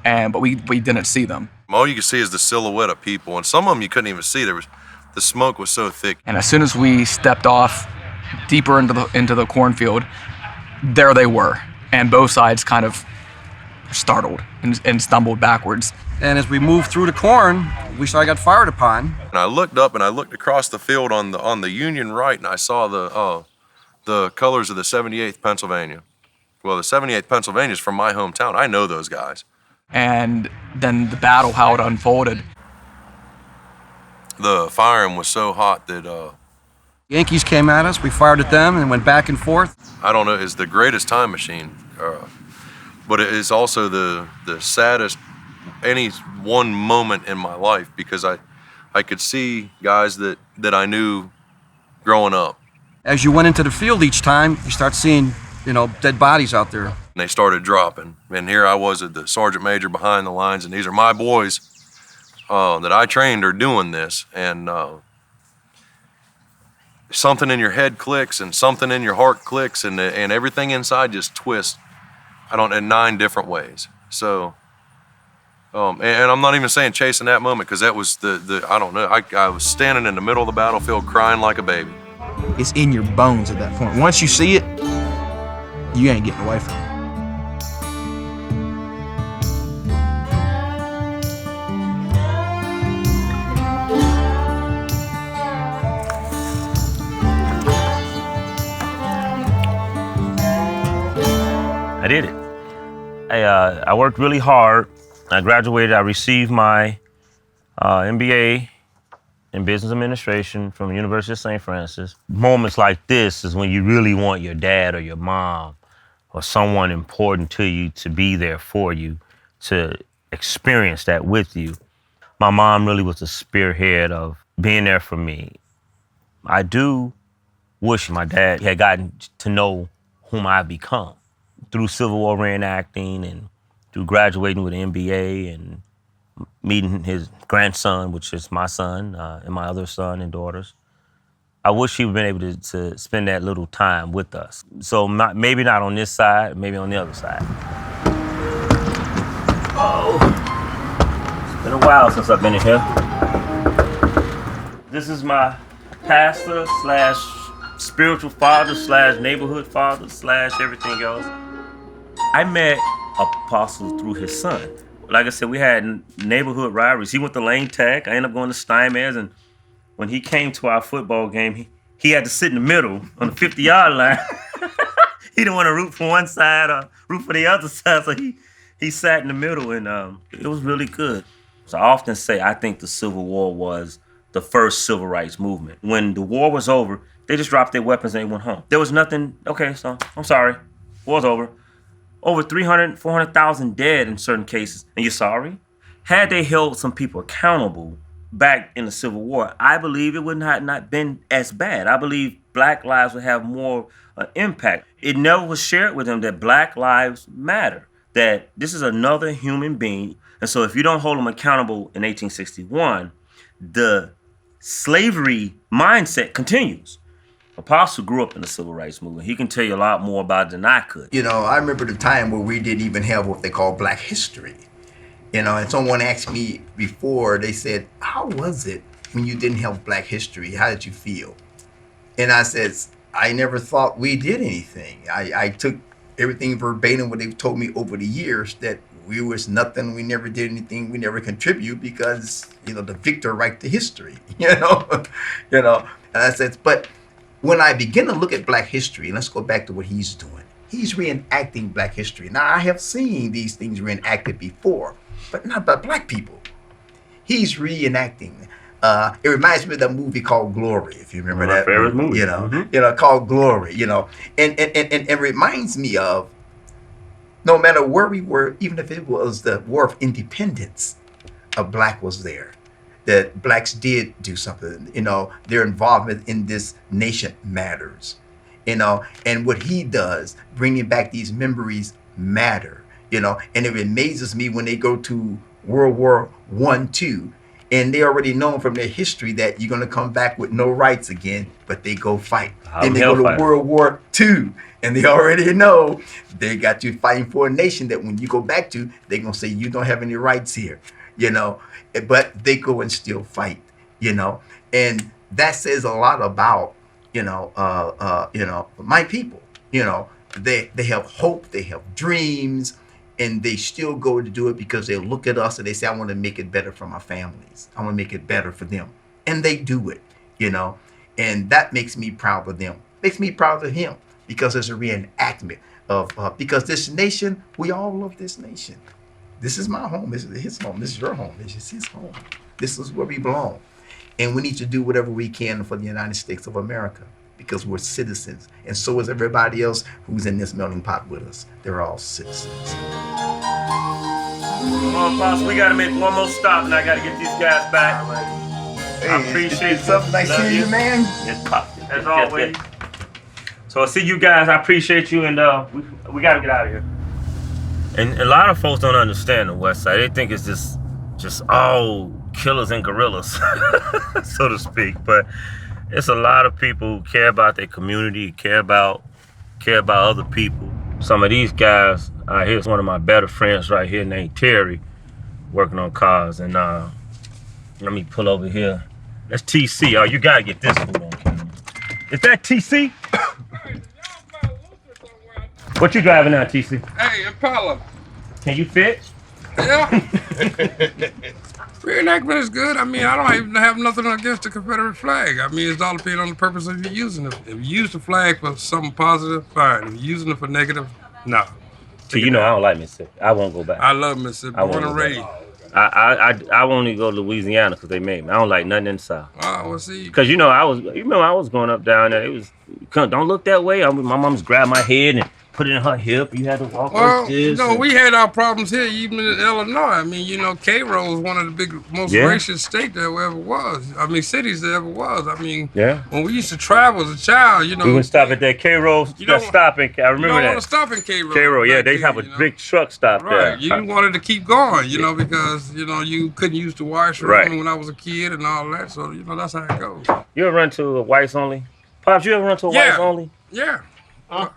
but we didn't see them. All you could see is the silhouette of people, and some of them you couldn't even see. The smoke was so thick. And as soon as we stepped off deeper into the cornfield, there they were, and both sides kind of startled and stumbled backwards. And as we moved through the corn, we saw I got fired upon. And I looked up and I looked across the field on the Union right, and I saw the colors of the 78th Pennsylvania. Well, the 78th Pennsylvania is from my hometown. I know those guys. And then the battle, how it unfolded. The firing was so hot that Yankees came at us, we fired at them and went back and forth. I don't know, it's the greatest time machine, but it is also the saddest any one moment in my life, because I could see guys that I knew growing up. As you went into the field each time, you start seeing, dead bodies out there. And they started dropping, and here I was at the sergeant major behind the lines, and these are my boys that I trained are doing this, and something in your head clicks and something in your heart clicks, and everything inside just twists in 9 different ways. So and I'm not even saying chasing that moment, because that was I don't know, I was standing in the middle of the battlefield crying like a baby. It's in your bones at that point. Once you see it, you ain't getting away from it. I did it. I worked really hard. I graduated. I received my MBA in business administration from the University of St. Francis. Moments like this is when you really want your dad or your mom or someone important to you to be there for you, to experience that with you. My mom really was the spearhead of being there for me. I do wish my dad had gotten to know whom I've become through Civil War reenacting and through graduating with an MBA and meeting his grandson, which is my son, and my other son and daughters. I wish he would have been able to spend that little time with us. So maybe not on this side, maybe on the other side. Oh, it's been a while since I've been in here. This is my pastor / spiritual father / neighborhood father / everything else. I met Apostle through his son. Like I said, we had neighborhood rivalries. He went to Lane Tech. I ended up going to Steinmetz, and when he came to our football game, he had to sit in the middle on the 50-yard line. He didn't want to root for one side or root for the other side, so he sat in the middle, and it was really good. So I often say I think the Civil War was the first civil rights movement. When the war was over, they just dropped their weapons and they went home. There was nothing, okay, so I'm sorry, war's over. Over 300, 400,000 dead in certain cases, and you're sorry? Had they held some people accountable back in the Civil War, I believe it would not been as bad. I believe Black lives would have more impact. It never was shared with them that Black lives matter, that this is another human being, and so if you don't hold them accountable in 1861, the slavery mindset continues. Apostle grew up in the civil rights movement. He can tell you a lot more about it than I could. You know, I remember the time where we didn't even have what they call Black history. You know, and someone asked me before, they said, how was it when you didn't have Black history? How did you feel? And I said, I never thought we did anything. I took everything verbatim what they've told me over the years, that we was nothing, we never did anything, we never contribute because, you know, the victor write the history, you know? And I said, but when I begin to look at Black history, and let's go back to what he's doing. He's reenacting Black history. Now, I have seen these things reenacted before, but not by Black people. He's reenacting. It reminds me of that movie called Glory, if you remember that favorite movie. You know, called Glory, you know. And it reminds me of, no matter where we were, even if it was the War of Independence, a Black was there. That Blacks did do something, you know, their involvement in this nation matters, you know, and what he does, bringing back these memories matter, you know, and it amazes me when they go to World War I, II, and they already know from their history that you're going to come back with no rights again, but they go fight. Then they go to World War II, and they already know they got you fighting for a nation that when you go back to, they're going to say you don't have any rights here, you know. But they go and still fight, you know, and that says a lot about, you know, my people. You know, they have hope, they have dreams, and they still go to do it because they look at us and they say, I want to make it better for my families. I want to make it better for them, and they do it, you know, and that makes me proud of them. Makes me proud of him because it's a reenactment of because this nation, we all love this nation. This is my home. This is his home. This is your home. This is his home. This is where we belong. And we need to do whatever we can for the United States of America because we're citizens. And so is everybody else who's in this melting pot with us. They're all citizens. Come on, Pops. We got to make one more stop, and I got to get these guys back. Hey, I appreciate it's something nice seeing you, man. Yes, Pop. As always. So I'll see you guys. I appreciate you, and we got to get out of here. And a lot of folks don't understand the West Side. They think it's just all killers and guerrillas, so to speak. But it's a lot of people who care about their community, care about other people. Some of these guys, here's one of my better friends right here named Terry, working on cars. And let me pull over here. That's TC. Oh, you gotta get this fool on camera. Is that TC? What you driving now, TC? Hey, Impala. Can you fit? Yeah. Reenactment is good. I mean, I don't even have nothing against the Confederate flag. I mean, it's all depending on the purpose of you using it. If you use the flag for something positive, fine. If you're using it for negative, no. So you know I don't like Mississippi. I won't go back. I love Mississippi. Born and raised. I won't even go to Louisiana because they made me. I don't like nothing in the South. Oh, well, see. Because I was going up down there. It was, don't look that way. My mom's grabbed my head and put it in her hip. You had to walk like this. We had our problems here, even in Illinois. I mean, Cairo is one of the most racist states there ever was. I mean, cities there ever was. I mean, when we used to travel as a child, we would stop at that Cairo stop in. I remember you don't that. want to stop in Cairo. Cairo, yeah, they have a big truck stop there. Right, you wanted to keep going, because you couldn't use the washroom when I was a kid and all that. So that's how it goes. You ever run to a whites only? Pops, you ever run to a whites only? Yeah.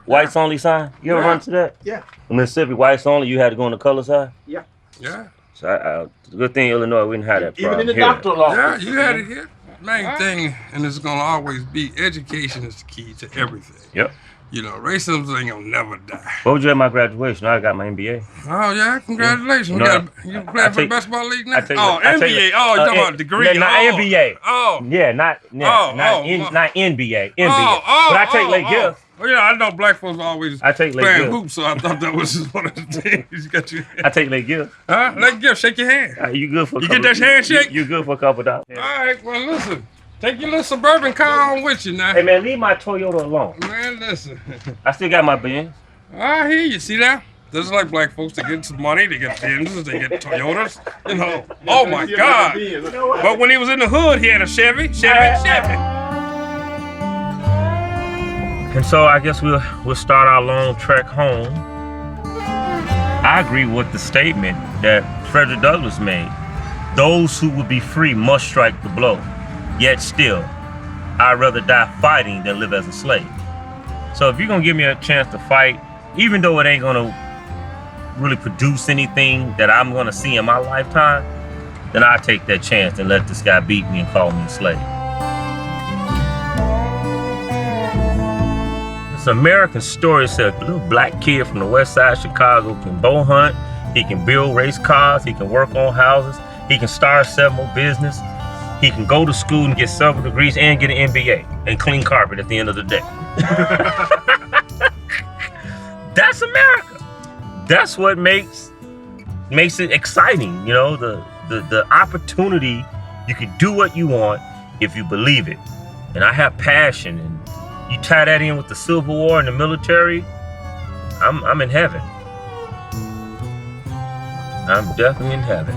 Whites only sign? You ever run to that? Yeah. In Mississippi, whites only, you had to go on the color side? Yeah. Yeah. So good thing Illinois, we didn't have that problem. Even in the here. doctor's office. Yeah, you had it here. Main thing, and it's gonna always be, education is the key to everything. Yep. Racism ain't gonna never die. What would you at my graduation? I got my MBA. Oh yeah, congratulations. You playing for the basketball league now? NBA. Oh, you talking about degree? Not NBA. Oh. Yeah, not NBA. NBA. Oh, but I take late gifts. Oh yeah, I know black folks always I take late playing gifts. hoops, so I thought that was just one of the things. You got your I take late gifts. Huh? Late gift, shake your hand. You good for a You couple, get that handshake? You good for a couple dollars. All right, well listen. Take your little Suburban car on with you now. Hey man, leave my Toyota alone. Man, listen. I still got my Benz. I hear you. See that? This is like black folks. They get some money. They get Benzes. They get Toyotas. Oh my God. But when he was in the hood, he had a Chevy. And so I guess we'll start our long trek home. I agree with the statement that Frederick Douglass made. Those who would be free must strike the blow. Yet still, I'd rather die fighting than live as a slave. So if you're gonna give me a chance to fight, even though it ain't gonna really produce anything that I'm gonna see in my lifetime, then I'll take that chance and let this guy beat me and call me a slave. This American story says a little black kid from the west side of Chicago can bow hunt, he can build race cars, he can work on houses, he can start several business, he can go to school and get several degrees and get an MBA and clean carpet at the end of the day. That's America. That's what makes it exciting, the opportunity. You can do what you want if you believe it. And I have passion, and you tie that in with the Civil War and the military, I'm in heaven. I'm definitely in heaven.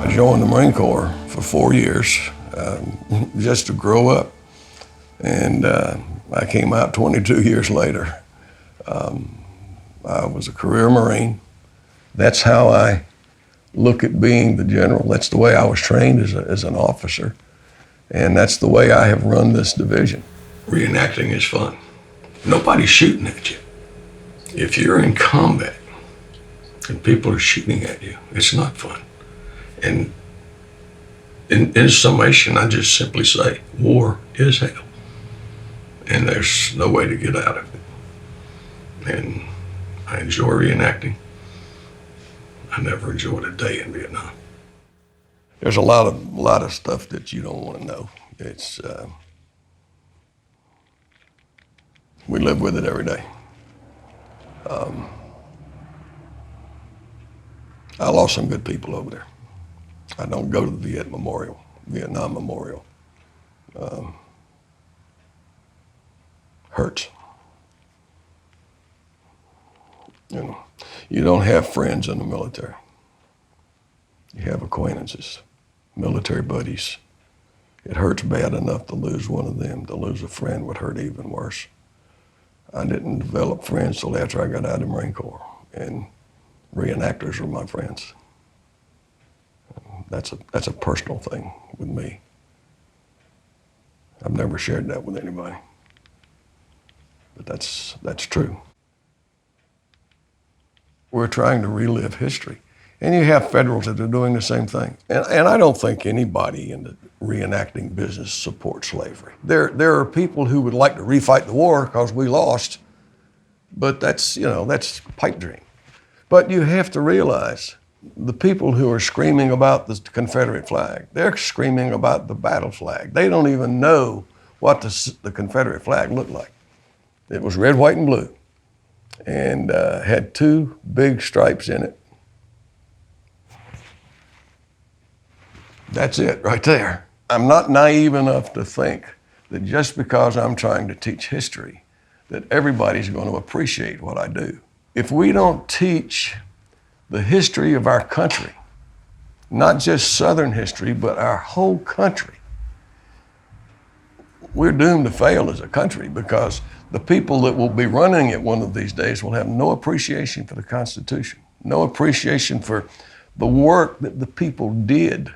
I joined the Marine Corps for 4 years, just to grow up. And I came out 22 years later. I was a career Marine. That's how I look at being the general. That's the way I was trained as an officer. And that's the way I have run this division. Reenacting is fun. Nobody's shooting at you. If you're in combat and people are shooting at you, it's not fun. And in summation, I just simply say, war is hell. And there's no way to get out of it. And I enjoy reenacting. I never enjoyed a day in Vietnam. There's a lot of stuff that you don't want to know. It's we live with it every day. I lost some good people over there. I don't go to the Vietnam Memorial. Hurts. You don't have friends in the military. You have acquaintances, military buddies. It hurts bad enough to lose one of them. To lose a friend would hurt even worse. I didn't develop friends till after I got out of the Marine Corps, and reenactors are my friends. That's a personal thing with me. I've never shared that with anybody, but that's true. We're trying to relive history. And you have federals that are doing the same thing. And I don't think anybody in the reenacting business supports slavery. There are people who would like to refight the war because we lost, But that's, that's pipe dream. But you have to realize the people who are screaming about the Confederate flag, they're screaming about the battle flag. They don't even know what the Confederate flag looked like. It was red, white, and blue, and had 2 big stripes in it. That's it right there. I'm not naive enough to think that just because I'm trying to teach history, that everybody's going to appreciate what I do. If we don't teach the history of our country, not just Southern history, but our whole country, we're doomed to fail as a country, because the people that will be running it one of these days will have no appreciation for the Constitution, no appreciation for the work that the people did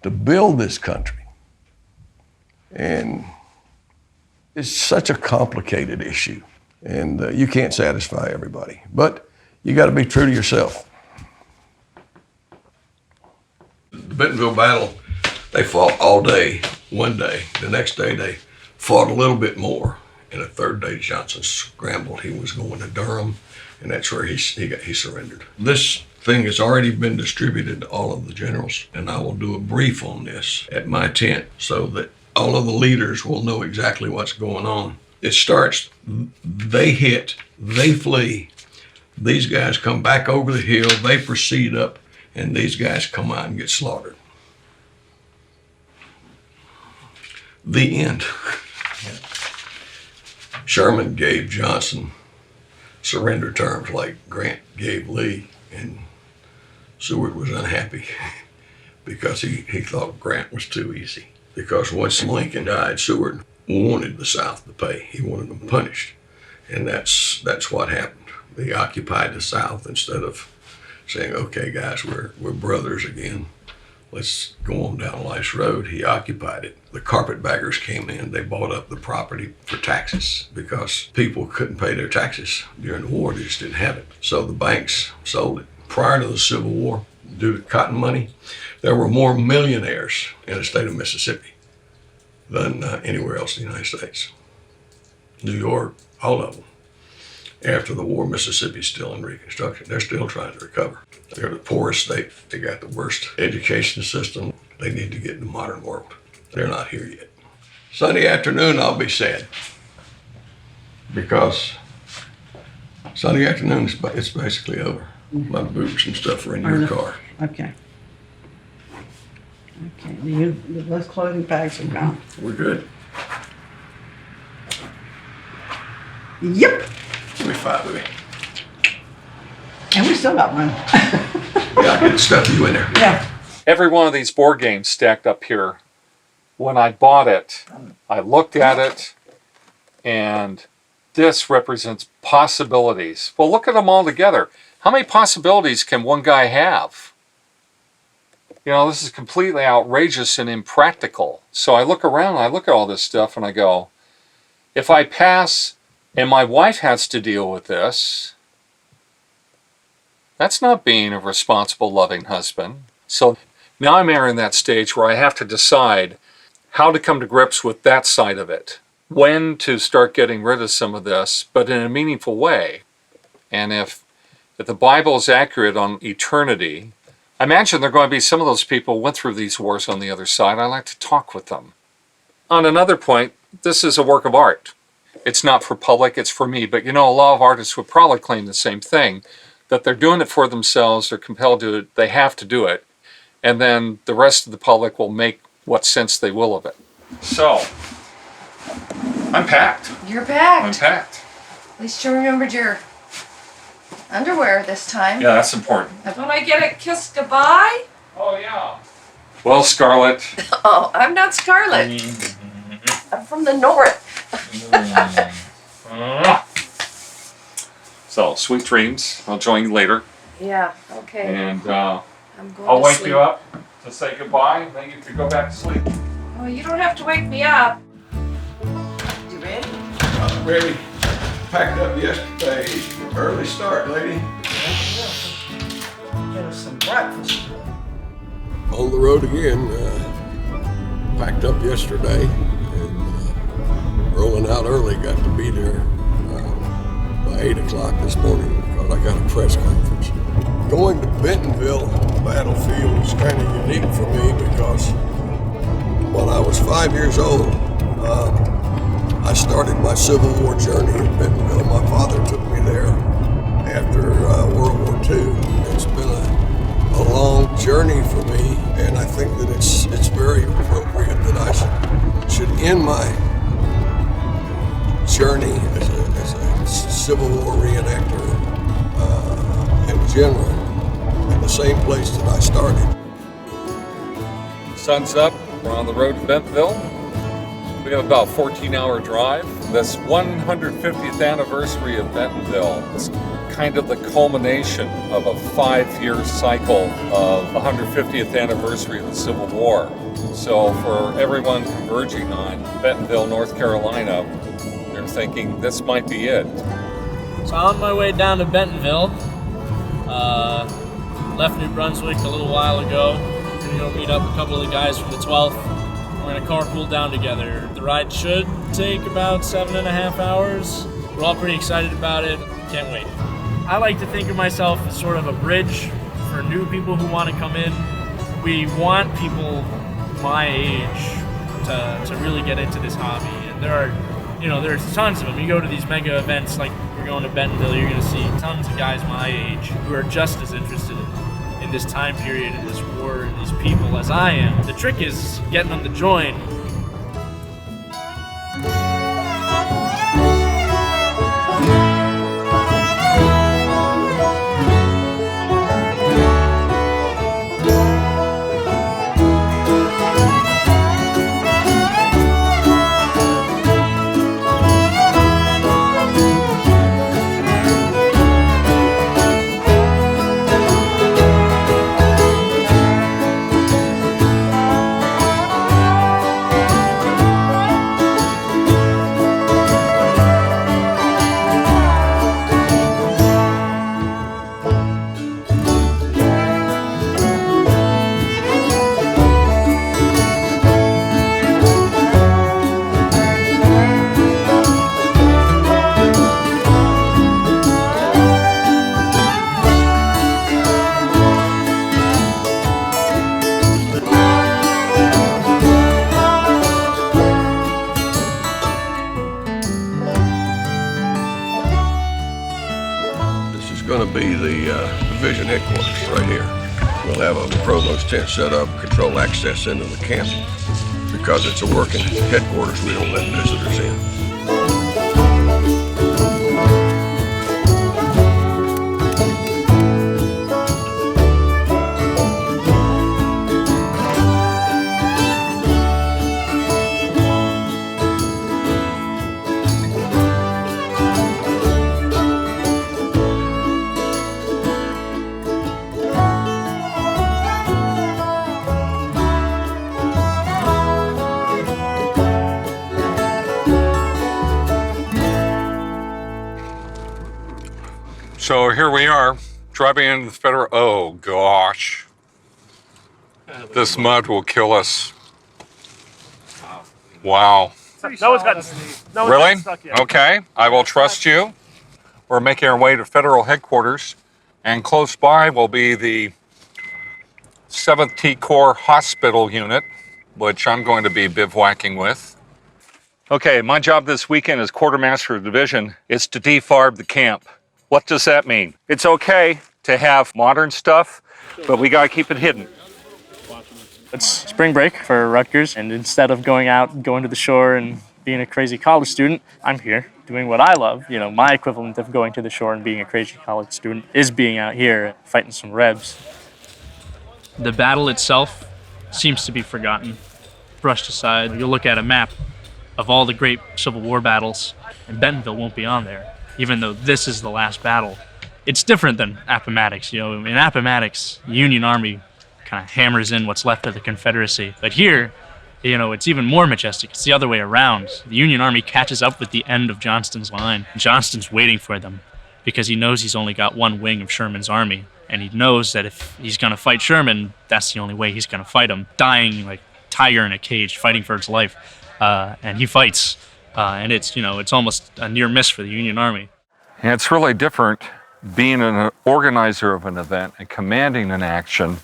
to build this country. And it's such a complicated issue, and you can't satisfy everybody, but you got to be true to yourself. The Bentonville battle, they fought all day, one day. The next day they fought a little bit more, and the third day Johnson scrambled. He was going to Durham, and that's where he surrendered. This thing has already been distributed to all of the generals, and I will do a brief on this at my tent so that all of the leaders will know exactly what's going on. It starts, they hit, they flee. These guys come back over the hill, they proceed up, and these guys come out and get slaughtered. The end. Sherman gave Johnson surrender terms like Grant gave Lee, and Seward was unhappy because he thought Grant was too easy. Because once Lincoln died, Seward wanted the South to pay. He wanted them punished. And that's what happened. They occupied the South instead of saying, okay, guys, we're brothers again. Let's go on down life's road. He occupied it. The carpetbaggers came in. They bought up the property for taxes because people couldn't pay their taxes during the war. They just didn't have it. So the banks sold it. Prior to the Civil War, due to cotton money, there were more millionaires in the state of Mississippi than anywhere else in the United States. New York, all of them. After the war, Mississippi's still in reconstruction. They're still trying to recover. They're the poorest state. They got the worst education system. They need to get in the modern world. They're not here yet. Sunday afternoon, I'll be sad, because Sunday afternoon, it's basically over. My boots and stuff are in your car. Okay. Okay, those clothing bags are gone. We're good. Yep. Give me 5 of it. And we still got one. Yeah, I get stuff you in there. Yeah. Every one of these board games stacked up here, when I bought it, I looked at it, and this represents possibilities. Well, look at them all together. How many possibilities can one guy have? You know, this is completely outrageous and impractical. So I look around, I look at all this stuff, and I go, if I pass and my wife has to deal with this, that's not being a responsible, loving husband. So now I'm entering that stage where I have to decide how to come to grips with that side of it, when to start getting rid of some of this, but in a meaningful way. And if the Bible is accurate on eternity, I imagine there are going to be some of those people who went through these wars on the other side. I like to talk with them. On another point, this is a work of art. It's not for public, it's for me. But you know, a lot of artists would probably claim the same thing, that they're doing it for themselves, they're compelled to do it, they have to do it, and then the rest of the public will make what sense they will of it. So, I'm packed. You're packed. I'm packed. At least you remembered your underwear this time. Yeah, that's important. Don't I get a kiss goodbye? Oh, yeah. Well, Scarlett. Oh, I'm not Scarlett. I'm from the north. So, sweet dreams. I'll join you later. Yeah, okay. And I'm going I'll to wake sleep. you up to say goodbye, and then you can go back to sleep. Oh, you don't have to wake me up. You ready? I'm ready. Packed up yesterday. Early start, lady. Get us some breakfast. On the road again. Packed up yesterday and rolling out early. Got to be there by 8 o'clock this morning because I got a press conference. Going to Bentonville battlefield is kind of unique for me because when I was 5 years old, I started my Civil War journey in Bentonville. My father took me there after World War II. It's been a long journey for me, and I think that it's very appropriate that I should end my journey as a Civil War reenactor in general in the same place that I started. Sun's up. We're on the road to Bentonville. We have about a 14-hour drive. This 150th anniversary of Bentonville is kind of the culmination of a 5-year cycle of the 150th anniversary of the Civil War. So for everyone converging on Bentonville, North Carolina, they're thinking this might be it. So on my way down to Bentonville, left New Brunswick a little while ago. We're gonna go meet up a couple of the guys from the 12th. We're gonna carpool down together. The ride should take about 7.5 hours. We're all pretty excited about it. Can't wait. I like to think of myself as sort of a bridge for new people who want to come in. We want people my age to really get into this hobby. And there's tons of them. You go to these mega events like we're going to Bentonville, you're gonna see tons of guys my age who are just as interested in this time period, in this war, and these people as I am. The trick is getting them to join. Going to be the division headquarters right here. We'll have a provost tent set up, control access into the camp. Because it's a working headquarters, we don't let visitors in. So here we are, driving into the federal, oh gosh. This mud will kill us. Wow. No one's gotten Really? stuck yet. Okay, I will trust you. We're making our way to federal headquarters, and close by will be the 7th T Corps Hospital Unit, which I'm going to be bivouacking with. Okay, my job this weekend as quartermaster of division is to defarb the camp. What does that mean? It's okay to have modern stuff, but we gotta keep it hidden. It's spring break for Rutgers, and instead of going to the shore and being a crazy college student, I'm here doing what I love. You know, my equivalent of going to the shore and being a crazy college student is being out here fighting some Rebs. The battle itself seems to be forgotten, brushed aside. You'll look at a map of all the great Civil War battles, and Bentonville won't be on there, even though this is the last battle. It's different than Appomattox. You know, in Appomattox, the Union Army kind of hammers in what's left of the Confederacy. But here, you know, it's even more majestic. It's the other way around. The Union Army catches up with the end of Johnston's line. Johnston's waiting for them because he knows he's only got one wing of Sherman's army. And he knows that if he's going to fight Sherman, that's the only way he's going to fight him. Dying like tiger in a cage, fighting for his life. And he fights. And it's, you know, it's almost a near miss for the Union Army. And it's really different being an organizer of an event and commanding an action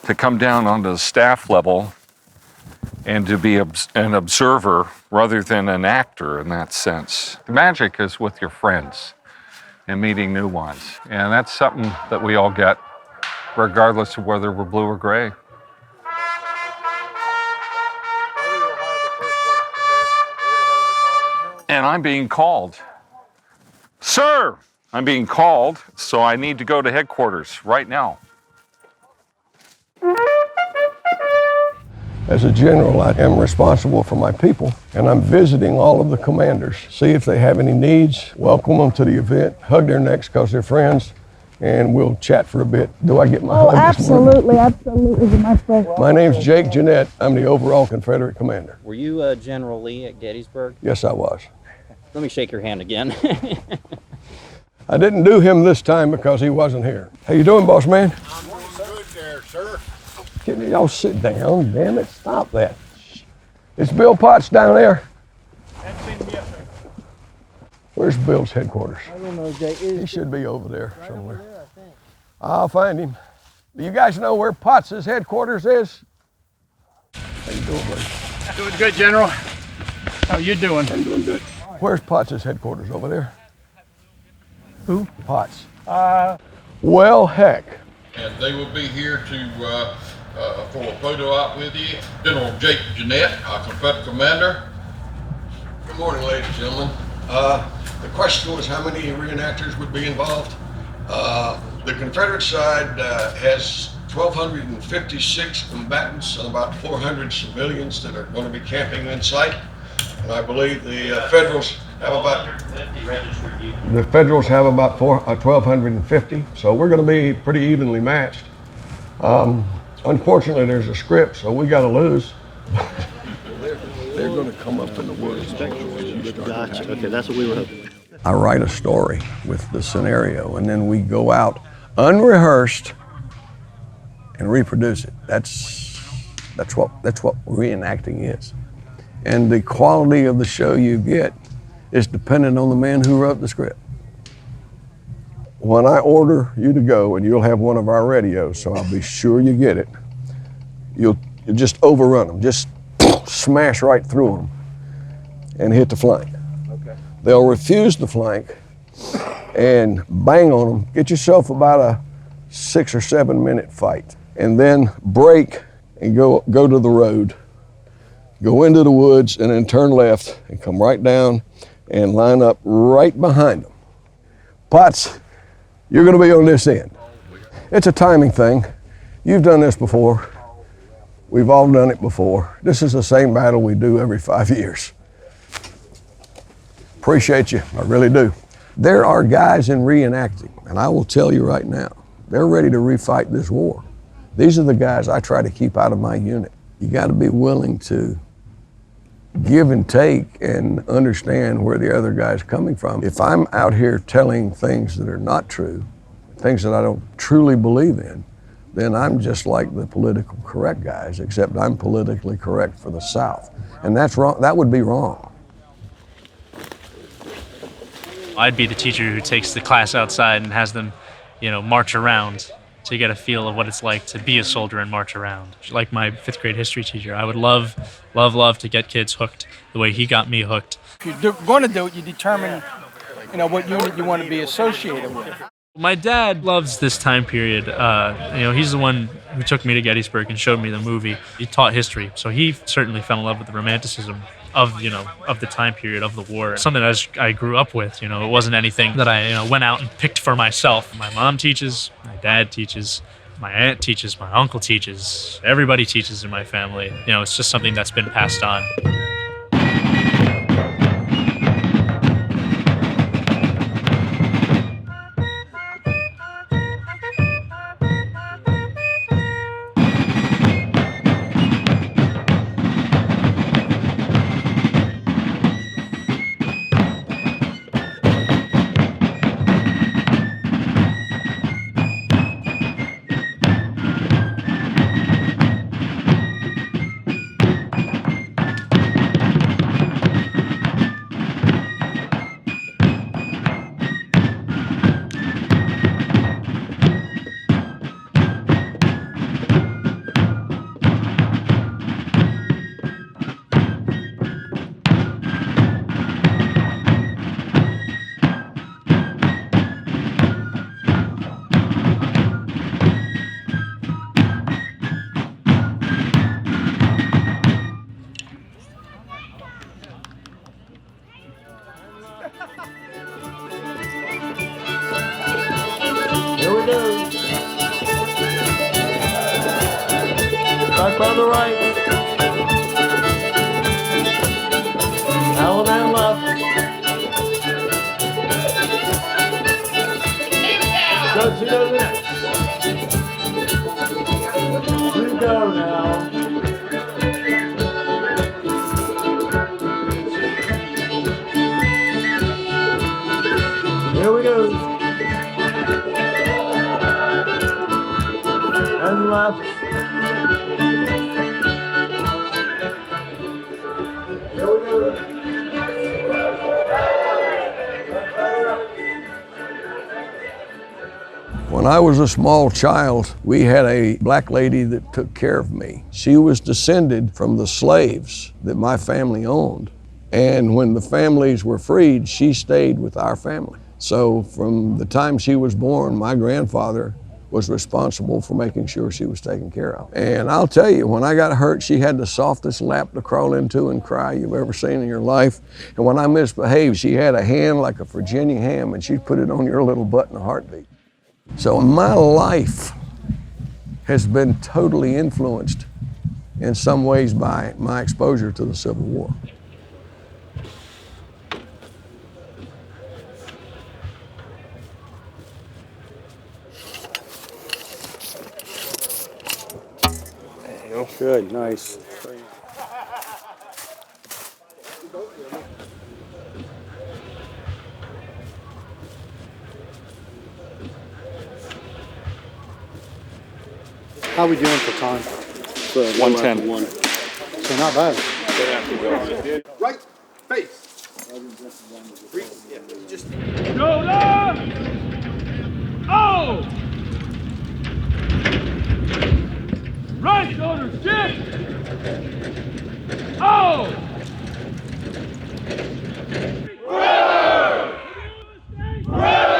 to come down onto the staff level and to be an observer rather than an actor in that sense. The magic is with your friends and meeting new ones. And that's something that we all get regardless of whether we're blue or gray. And I'm being called. Sir, I'm being called, so I need to go to headquarters right now. As a general, I am responsible for my people, and I'm visiting all of the commanders, see if they have any needs, welcome them to the event, hug their necks because they're friends, and we'll chat for a bit. Do I get my hug this morning? Absolutely, my friend. My name's Jake Jeanette. I'm the overall Confederate commander. Were you General Lee at Gettysburg? Yes, I was. Let me shake your hand again. I didn't do him this time because he wasn't here. How you doing, boss man? I'm doing good there, sir. Y'all sit down, damn it, stop that. Is Bill Potts down there? Where's Bill's headquarters? I don't know, Jay. He should be over there somewhere. I'll find him. Do you guys know where Potts' headquarters is? How you doing, buddy? Doing good, General. How you doing? I'm doing good. Where's Potts' headquarters over there? Who? Potts. Well, heck. And they will be here to for a photo op with you. General Jake Jeanette, our Confederate commander. Good morning, ladies and gentlemen. The question was how many reenactors would be involved. The Confederate side has 1,256 combatants and about 400 civilians that are going to be camping in sight. And I believe the Federals have about 1,250, so we're going to be pretty evenly matched. Unfortunately, there's a script, so we got to lose. They're going to come up in the woods. Gotcha. Okay, that's what we were hoping. I write a story with the scenario, and then we go out unrehearsed and reproduce it. That's what reenacting is. And the quality of the show you get is dependent on the man who wrote the script. When I order you to go, and you'll have one of our radios, so I'll be sure you get it, you'll just overrun them, just smash right through them and hit the flank. Okay. They'll refuse the flank and bang on them. Get yourself about a 6 or 7 minute fight, and then break and go to the road. Go into the woods and then turn left and come right down and line up right behind them. Potts, you're going to be on this end. It's a timing thing. You've done this before. We've all done it before. This is the same battle we do every 5 years. Appreciate you, I really do. There are guys in reenacting, and I will tell you right now, they're ready to refight this war. These are the guys I try to keep out of my unit. You got to be willing to give and take and understand where the other guy's coming from. If I'm out here telling things that are not true, things that I don't truly believe in, then I'm just like the political correct guys, except I'm politically correct for the South. And that's wrong. That would be wrong. I'd be the teacher who takes the class outside and has them, march around to get a feel of what it's like to be a soldier and march around. Like my 5th grade history teacher, I would love to get kids hooked the way he got me hooked. If you're going to do it, you determine, what unit you want to be associated with. My dad loves this time period. He's the one who took me to Gettysburg and showed me the movie. He taught history, so he certainly fell in love with the romanticism of the time period of the war. Something that I grew up with. It wasn't anything that I went out and picked for myself. My mom teaches, my dad teaches, my aunt teaches, my uncle teaches, everybody teaches in my family. It's just something that's been passed on. Back by the right. Allen and left. Judge the other next. You go now. Here we go. And left. Here we go. When I was a small child, we had a black lady that took care of me. She was descended from the slaves that my family owned. And when the families were freed, she stayed with our family. So from the time she was born, my grandfather was responsible for making sure she was taken care of. And I'll tell you, when I got hurt, she had the softest lap to crawl into and cry you've ever seen in your life. And when I misbehaved, she had a hand like a Virginia ham, and she'd put it on your little butt in a heartbeat. So my life has been totally influenced in some ways by my exposure to the Civil War. Good, nice. How are we doing for time? 110. So not bad. Right face. Shoulder! Oh! Right shoulder shift! Oh! Forever! Forever!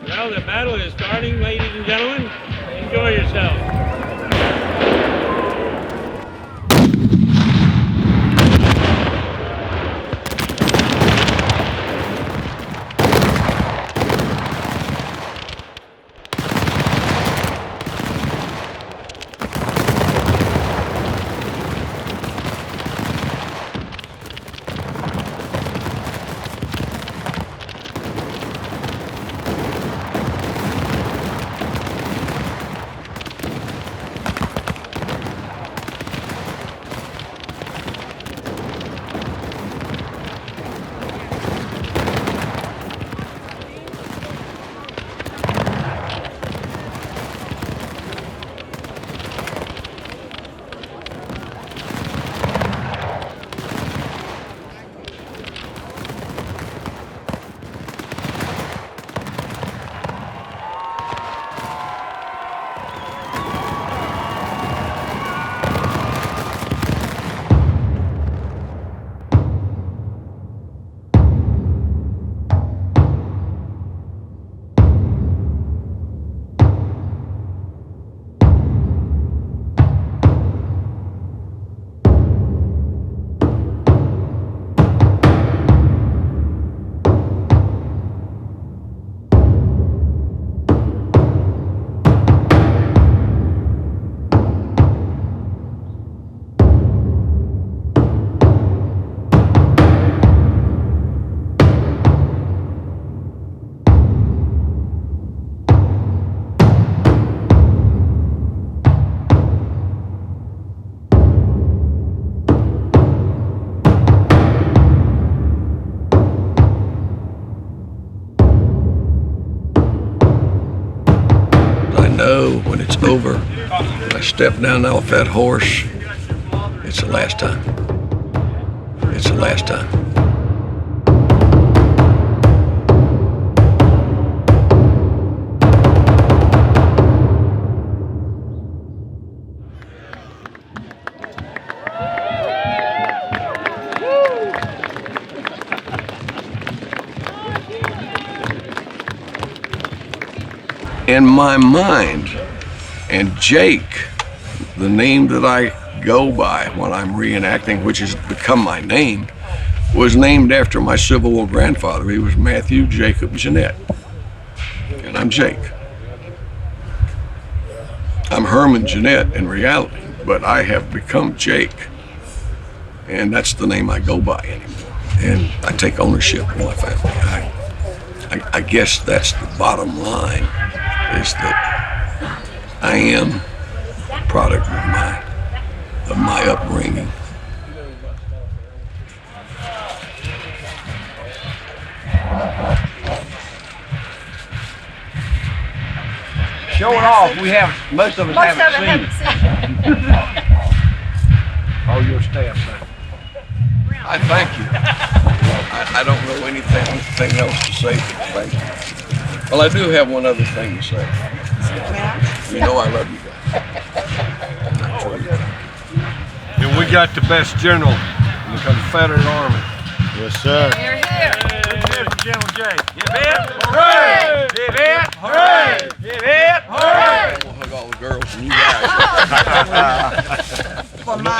Well, the battle is starting, ladies and gentlemen. Enjoy yourself. When it's over, I step down off that horse It's the last time. It's the last time. In my mind, and Jake, the name that I go by when I'm reenacting, which has become my name, was named after my Civil War grandfather. He was Matthew Jacob Jeanette, and I'm Jake. I'm Herman Jeanette in reality, but I have become Jake, and that's the name I go by anymore. And I take ownership of my family. I guess that's the bottom line, is that I am a product of my upbringing. Show it off. We have most of us haven't seen it. All your staff, sir. I thank you. I don't know anything else to say. Thank you. Well, I do have one other thing to say. You know I love you guys. And we got the best general in the Confederate Army. Yes, sir. Here, here. General Jay. Give it. Hooray! Give it. Hooray! Give it. Hooray! We'll hug all the girls and you guys.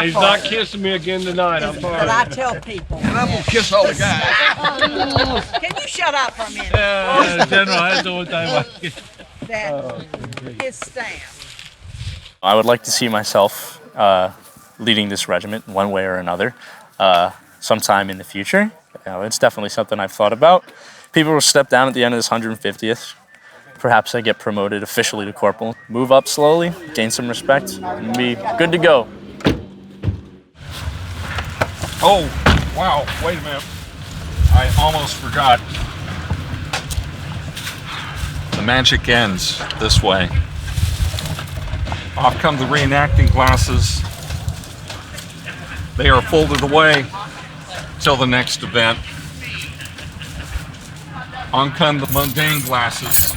He's not kissing me again tonight. I'm sorry. But I tell people. And I'm gonna kiss all the guys. Can you shut up for a minute? General, I don't know That his staff. I would like to see myself leading this regiment one way or another sometime in the future. It's definitely something I've thought about. People will step down at the end of this 150th. Perhaps I get promoted officially to corporal, move up slowly, gain some respect, and be good to go. Oh, wow, wait a minute. I almost forgot. The magic ends this way. Off come the reenacting classes. They are folded away till the next event. On come the mundane glasses.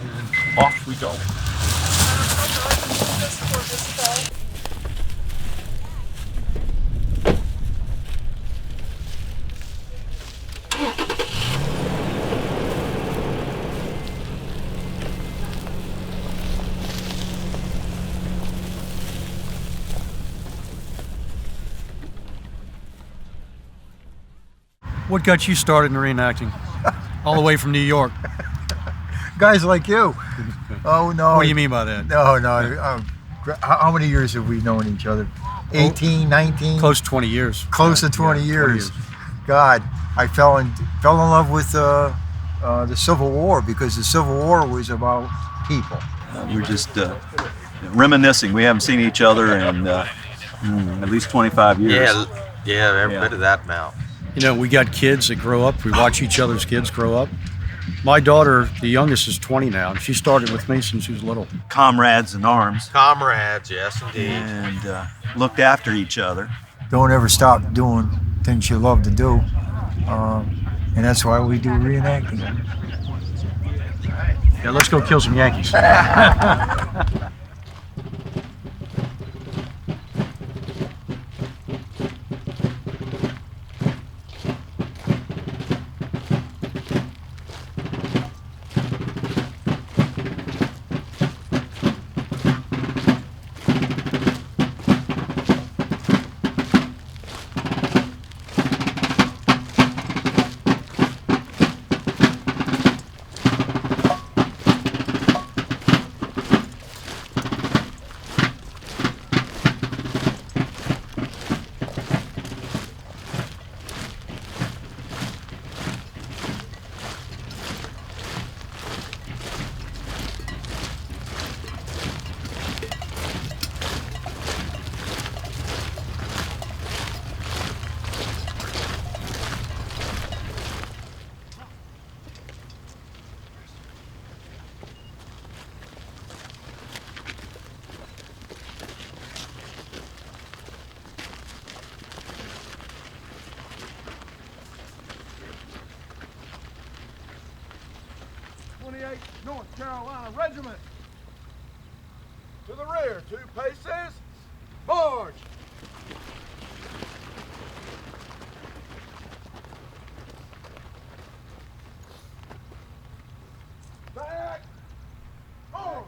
And off we go. What got you started in reenacting? All the way from New York. Guys like you. Oh, no. What do you mean by that? No. How many years have we known each other? 18, 19? Close to 20 years. Close to 20 years. God, I fell in love with the Civil War, because the Civil War was about people. We're just reminiscing. We haven't seen each other in at least 25 years. Yeah, every bit of that amount. You know, we got kids that grow up. We watch each other's kids grow up. My daughter, the youngest, is 20 now, and she started with me since she was little. Comrades in arms. Comrades, yes, indeed. And looked after each other. Don't ever stop doing things you love to do. And that's why we do reenacting. Yeah, let's go kill some Yankees. North Carolina Regiment. To the rear, 2 paces. March. Back. Forward.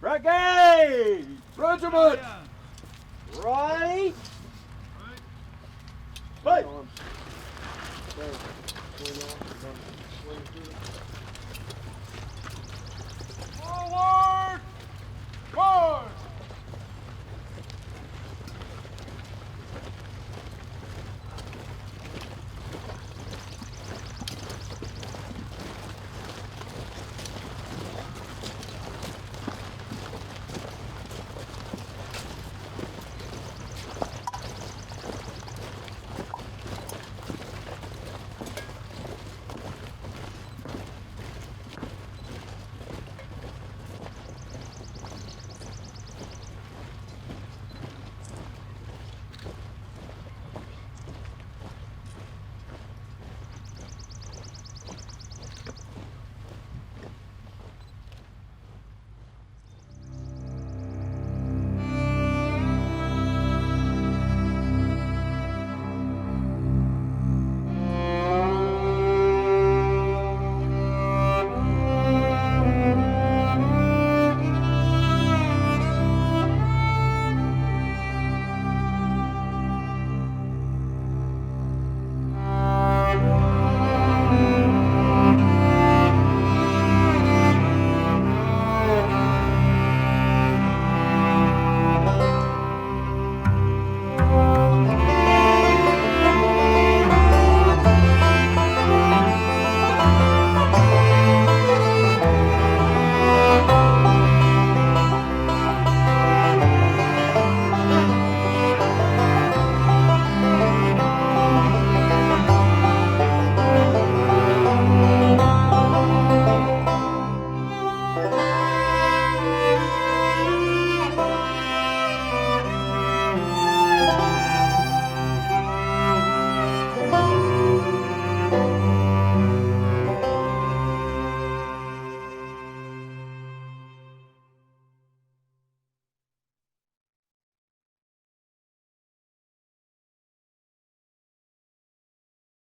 Brigade! Regiment! Right! Fight! Forward!